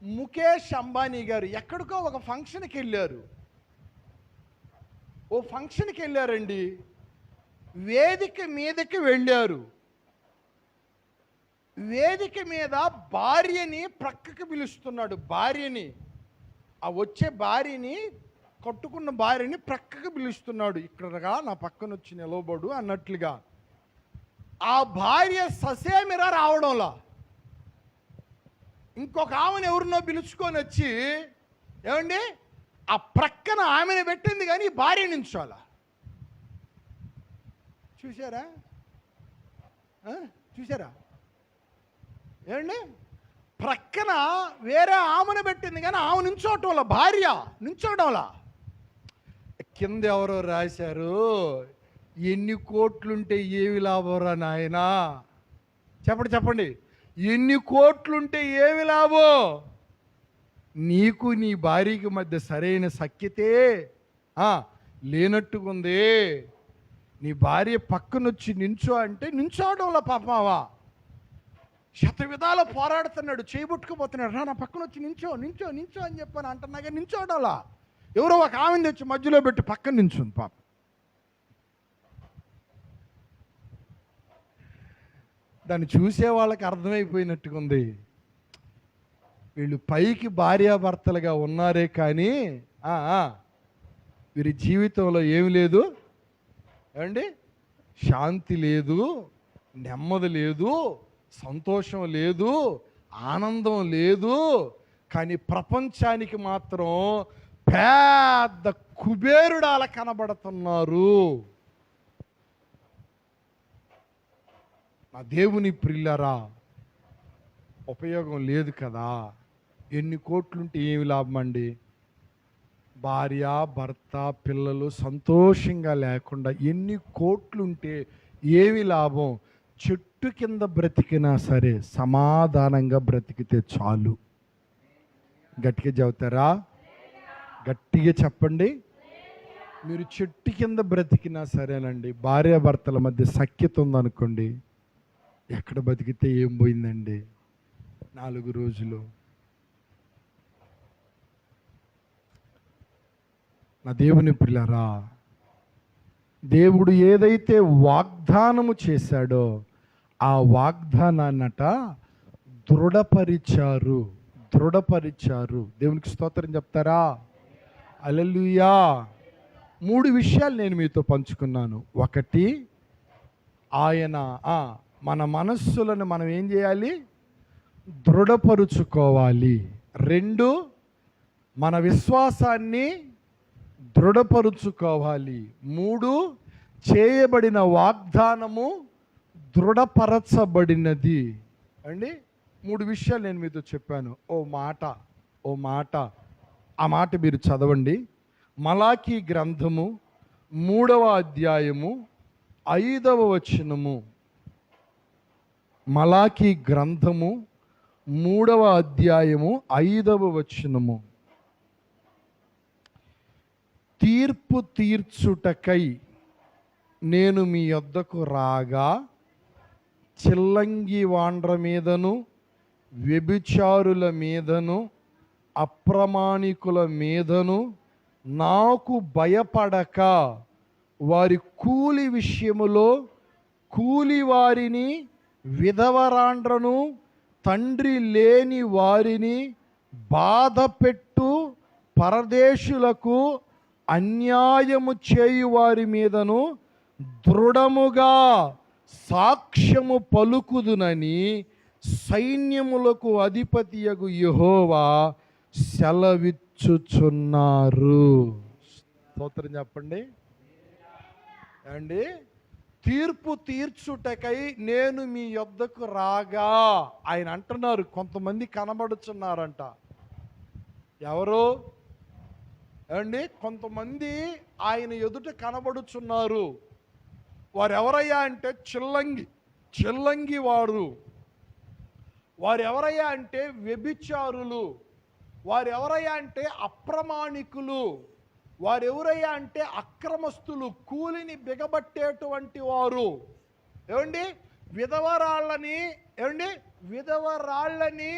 ముఖేష్ అంబానీ గారు ఎక్కడికో ఒక ఫంక్షన్కి వెళ్ళారు. ఓ ఫంక్షన్కి వెళ్ళారండి. వేదిక మీదకి వెళ్ళారు. వేదిక మీద భార్యని ప్రక్కకి పిలుస్తున్నాడు. భార్యని, ఆ వచ్చే భార్యని, కట్టుకున్న భార్యని ప్రక్కకి పిలుస్తున్నాడు. ఇక్కడగా నా పక్కన వచ్చి నిలవబడు అన్నట్లుగా. ఆ భార్య ససేమిరా రావడంలా ఇంకొక ఆమెను ఎవరినో పిలుచుకొని వచ్చి, ఏమండి ఆ ప్రక్కన ఆమెను పెట్టింది కానీ భార్య నుంచోలా. చూసారా? ఏమండి ప్రక్కన వేరే ఆమెను పెట్టింది కానీ ఆమె నుంచోటంలా, భార్య నుంచోటంలా. కింద ఎవరో రాశారు, ఎన్ని కోట్లుంటే ఏమి లాభంరా నాయనా. చెప్పండి, ఎన్ని కోట్లుంటే ఏమి లాభం? నీకు నీ భార్యకి మధ్య సరైన సఖ్యతే లేనట్టుకుంది. నీ భార్య పక్కనొచ్చి నించో అంటే నించోవడంలో పాపమావా శత విధాల పోరాడుతున్నాడు, చేయబుట్టుకుపోతున్నాడు. నా పక్కన వచ్చి నించో అని చెప్పని అంటున్నాగా నించోవడంలా. ఎవరో ఒక ఆమెను తెచ్చి మధ్యలో పెట్టి పక్కన నించుంది పాప. దాన్ని చూసే వాళ్ళకి అర్థమైపోయినట్టుగా ఉంది, వీళ్ళు పైకి భార్యాభర్తలుగా ఉన్నారే కానీ వీరి జీవితంలో ఏమి లేదు, ఏమండి శాంతి లేదు, నెమ్మది లేదు, సంతోషం లేదు, ఆనందం లేదు. కానీ ప్రపంచానికి మాత్రం పెద్ద కుబేరుడాల కనబడుతున్నారు. నా దేవుని ప్రియులారా, ఉపయోగం లేదు కదా. ఎన్ని కోట్లుంటే ఏమి లాభం అండి? భార్య భర్త పిల్లలు సంతోషంగా లేకుండా ఎన్ని కోట్లుంటే ఏమి లాభం? చెట్టు కింద బ్రతికినా సరే సమాధానంగా బ్రతికితే చాలు. గట్టిగా చెబుతారా? గట్టిగా చెప్పండి. మీరు చెట్టు కింద బ్రతికినా సరేనండి, భార్యాభర్తల మధ్య సఖ్యత ఉందనుకోండి, ఎక్కడ బతికితే ఏం పోయిందండి 4 రోజులు? నా దేవుని ప్రియులారా, దేవుడు ఏదైతే వాగ్దానము చేశాడో ఆ వాగ్దానాన్నట దృఢపరిచారు. దేవునికి స్తోత్రం చెప్తారా? హల్లెలూయా. 3 విషయాలు నేను మీతో పంచుకున్నాను. 1, ఆయన మన మనస్సులను మనం ఏం చేయాలి? దృఢపరుచుకోవాలి. 2, మన విశ్వాసాన్ని దృఢపరుచుకోవాలి. 3, చేయబడిన వాగ్దానము దృఢపరచబడినది అండి. 3 విషయాలు నేను మీతో చెప్పాను. ఓ మాట ఆ మాట మీరు చదవండి. మలాకీ గ్రంథము 3వ అధ్యాయము 5వ వచనము. మలాకీ గ్రంథము 3వ అధ్యాయము 5వ వచనము. తీర్పు తీర్చుటకై నేను మీ యొద్దకు రాగా చిల్లంగి వాండ్ర మీదను వ్యభిచారుల మీదను అప్రమాణికుల మీదను నాకు భయపడక వారి కూలి విషయములో కూలి వారిని, విధవరాండ్రను, తండ్రి లేని వారిని, బాధపెట్టు పరదేశులకు అన్యాయము చేయు వారి మీదను దృఢముగా సాక్ష్యము పలుకుదునని సైన్యములకు అధిపతియగు యెహోవా సెలవిచ్చుచున్నారు. స్తోత్రం చెప్పండి. అండి, తీర్పు తీర్చుటకై నేను మీ యొద్దకు రాగా ఆయన అంటున్నారు. కొంతమంది కనబడుచున్నారంట. ఎవరు అండి? కొంతమంది ఆయన ఎదుట కనబడుచున్నారు. వారు ఎవరయ్యా అంటే చిల్లంగి వారు. వారు ఎవరయ్యా అంటే వ్యభిచారులు. వారు ఎవరయ్యా అంటే అప్రమాణికులు. వారు ఎవరయ్యా అంటే అక్రమస్తులు, కూలిని బిగబట్టేటువంటి వారు. ఏమండి? విధవరాళ్ళని ఏమండి విధవరాళ్ళని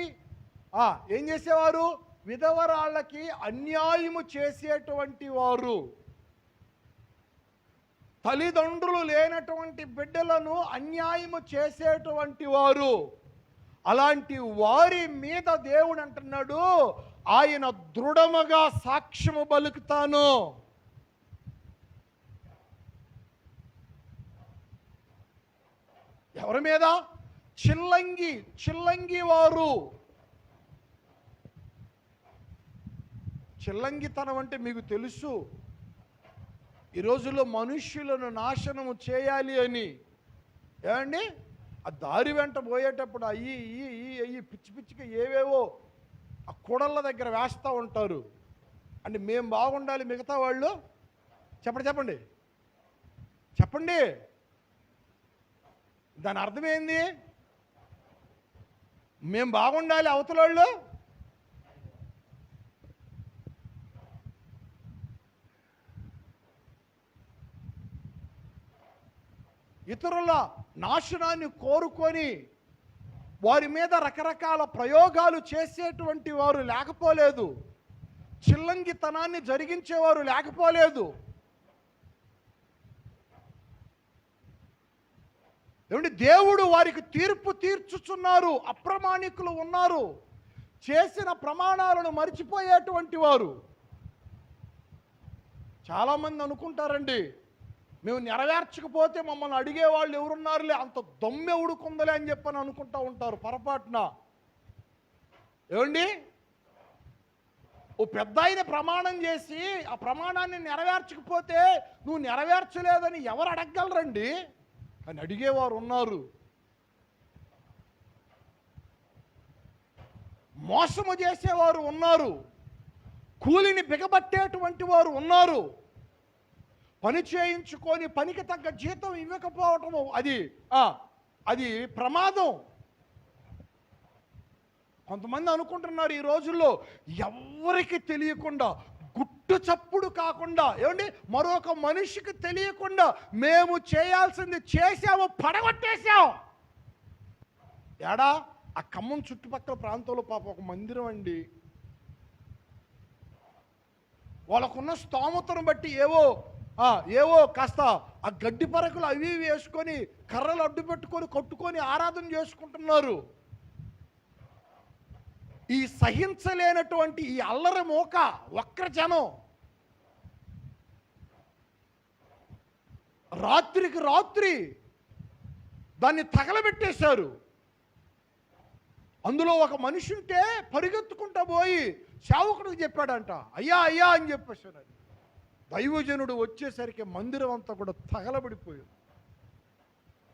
ఏం చేసేవారు? విధవరాళ్ళకి అన్యాయము చేసేటువంటి వారు, తల్లిదండ్రులు లేనటువంటి బిడ్డలను అన్యాయము చేసేటువంటి వారు, అలాంటి వారి మీద దేవుడు అంటున్నాడు, ఆయన దృఢముగా సాక్ష్యము పలుకుతాను. ఎవరి మీద? చిల్లంగి వారు. చిల్లంగితనం అంటే మీకు తెలుసు. ఈ రోజుల్లో మనుష్యులను నాశనము చేయాలి అని ఏమండి ఆ దారి వెంట పోయేటప్పుడు అయ్యి పిచ్చి పిచ్చిగా ఏవేవో ఆ కూడళ్ళ దగ్గర వేస్తూ ఉంటారు. అంటే మేము బాగుండాలి, మిగతా వాళ్ళు చెప్పండి దాని అర్థం ఏంది? మేము బాగుండాలి, అవతల వాళ్ళు ఇతరుల నాశనాన్ని కోరుకొని వారి మీద రకరకాల ప్రయోగాలు చేసేటువంటి వారు లేకపోలేదు, చిల్లంగితనాన్ని జరిగించేవారు లేకపోలేదు. ఏమంటే దేవుడు వారికి తీర్పు తీర్చుచున్నారు. అప్రమాణికులు ఉన్నారు, చేసిన ప్రమాణాలను మర్చిపోయేటువంటి వారు. చాలామంది అనుకుంటారండి, మేము నెరవేర్చకపోతే మమ్మల్ని అడిగేవాళ్ళు ఎవరున్నారులే, అంత దొమ్మె ఉడుకుందలే అని చెప్పని అనుకుంటూ ఉంటారు పొరపాటున. ఏమండి ఓ పెద్ద ఆయన ప్రమాణం చేసి ఆ ప్రమాణాన్ని నెరవేర్చకపోతే నువ్వు నెరవేర్చలేదని ఎవరు అడగగలరండి? అని అడిగేవారు ఉన్నారు. మోసము చేసేవారు ఉన్నారు, కూలిని బిగబట్టేటువంటి వారు ఉన్నారు. పని చేయించుకొని పనికి తగ్గ జీతం ఇవ్వకపోవటము అది ప్రమాదం. కొంతమంది అనుకుంటున్నారు ఈ రోజుల్లో ఎవరికి తెలియకుండా, గుట్టు చప్పుడు కాకుండా, ఏమండి మరొక మనిషికి తెలియకుండా మేము చేయాల్సింది చేసాము, పడగొట్టేశాం. ఆ ఖమ్మం చుట్టుపక్కల ప్రాంతంలో పాపం ఒక మందిరం అండి, వాళ్ళకున్న స్తోమతను బట్టి ఏవో కాస్త ఆ గడ్డి పరకులు అవి వేసుకొని కర్రలు అడ్డు పెట్టుకొని కొట్టుకొని ఆరాధన చేసుకుంటున్నారు. ఈ సహించలేనటువంటి ఈ అల్లరి మోక వక్ర జనం రాత్రికి రాత్రి దాన్ని తగలబెట్టేశారు. అందులో ఒక మనిషి ఉంటే పరిగెత్తుకుంటా పోయి సేవకుడికి చెప్పాడంట, అయ్యా అని చెప్పేశాడు. దైవజనుడు వచ్చేసరికి మందిరం అంతా కూడా తగలబడిపోయాడు.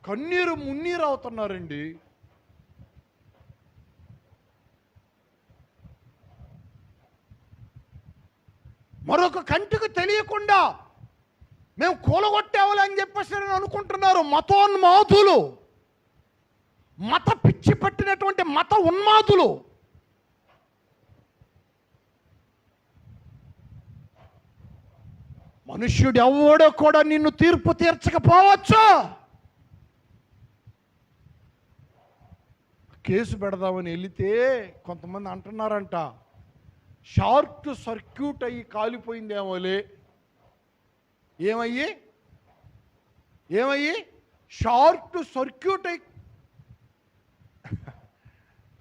కన్నీరు మున్నీరు అవుతున్నారండి. మరొక కంటికి తెలియకుండా మేము కూలగొట్టేవాళ్ళు అని చెప్పేసి అనుకుంటున్నారు మతోన్మాదులు, మత పిచ్చి పట్టినటువంటి మత ఉన్మాదులు. మనుష్యుడు ఎవడో కూడా నిన్ను తీర్పు తీర్చకపోవచ్చు. కేసు పెడదామని వెళితే కొంతమంది అంటున్నారంట, షార్ట్ సర్క్యూట్ అయ్యి కాలిపోయిందేమోలే. ఏమయ్యి షార్ట్ సర్క్యూట్ అయ్యి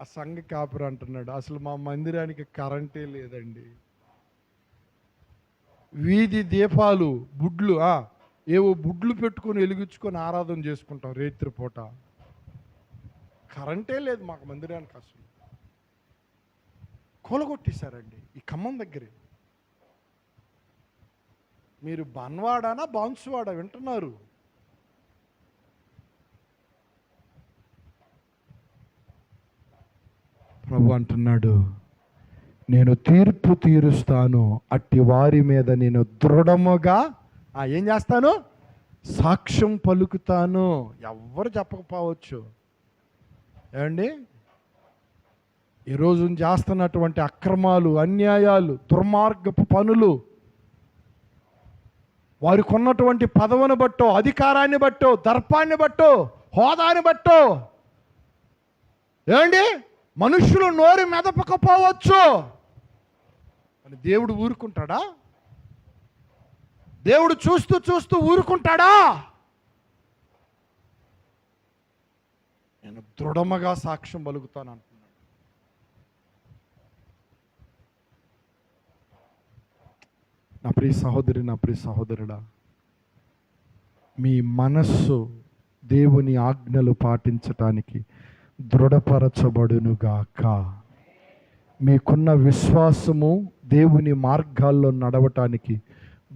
ఆ సంఘ కాపురు అంటున్నాడు, అసలు మా మందిరానికి కరెంటే లేదండి, వీధి దీపాలు బుడ్లు ఏవో బుడ్లు పెట్టుకొని వెలిగించుకొని ఆరాధన చేసుకుంటాం రాత్రి పూట, కరెంటే లేదు మాకు మందిరానికి. అసలు కూలగొట్టేశారండి ఈ ఖమ్మం దగ్గరే. మీరు బన్వాడానా బాన్సువాడా వింటున్నారు? ప్రభు అంటున్నాడు, నేను తీర్పు తీరుస్తాను, అట్టి వారి మీద నేను దృఢముగా ఏం చేస్తాను? సాక్ష్యం పలుకుతాను. ఎవ్వరు చెప్పకపోవచ్చు. ఏమండి ఈరోజు చేస్తున్నటువంటి అక్రమాలు, అన్యాయాలు, దుర్మార్గపు పనులు, వారికి ఉన్నటువంటి పదవిని బట్టో, అధికారాన్ని బట్టో, దర్పాన్ని బట్టో హోదాని బట్టో, ఏమండి మనుషులు నోరు మెదపకపోవచ్చు అని దేవుడు ఊరుకుంటాడా? దేవుడు చూస్తూ చూస్తూ ఊరుకుంటాడా? నేను దృఢముగా సాక్ష్యం పలుకుతాను అంటున్నాడు. నా ప్రియ సహోదరి, నా ప్రియ సహోదరుడా, మీ మనస్సు దేవుని ఆజ్ఞలు పాటించటానికి దృఢపరచబడునుగాక. మీకున్న విశ్వాసము దేవుని మార్గాల్లో నడవటానికి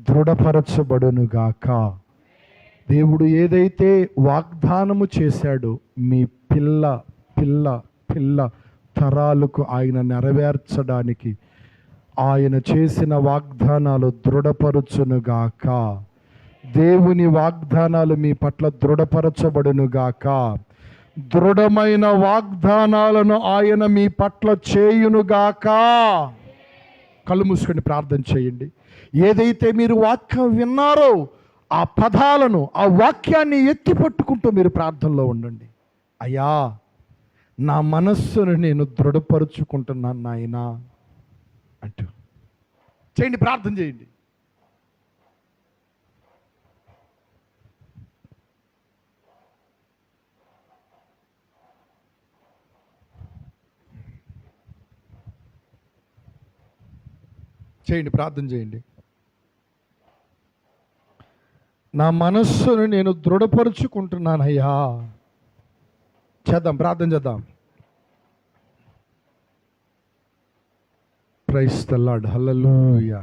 దృఢపరచబడునుగాక. దేవుడు ఏదైతే వాగ్దానము చేశాడో మీ పిల్ల పిల్ల పిల్ల తరాలకు ఆయన నెరవేర్చడానికి ఆయన చేసిన వాగ్దానాలు దృఢపరచునుగాక. దేవుని వాగ్దానాలు మీ పట్ల దృఢపరచబడునుగాక. దృఢమైన వాగ్దానాలను ఆయన మీ పట్ల చేయునుగాక. కళ్ళు మూసుకొని ప్రార్థన చేయండి. ఏదైతే మీరు వాక్యం విన్నారో ఆ పదాలను, ఆ వాక్యాన్ని ఎత్తి పట్టుకుంటూ మీరు ప్రార్థనలో ఉండండి. అయ్యా, నా మనస్సును నేను దృఢపరుచుకుంటున్నాను నాయనా అంటూ చేయండి, ప్రార్థన చేయండి. చేయండి, ప్రార్థన చేయండి. నా మనస్సును నేను దృఢపరుచుకుంటున్నానయ్యా. చేద్దాం, ప్రార్థన చేద్దాం. Praise the Lord. హల్లెలూయా.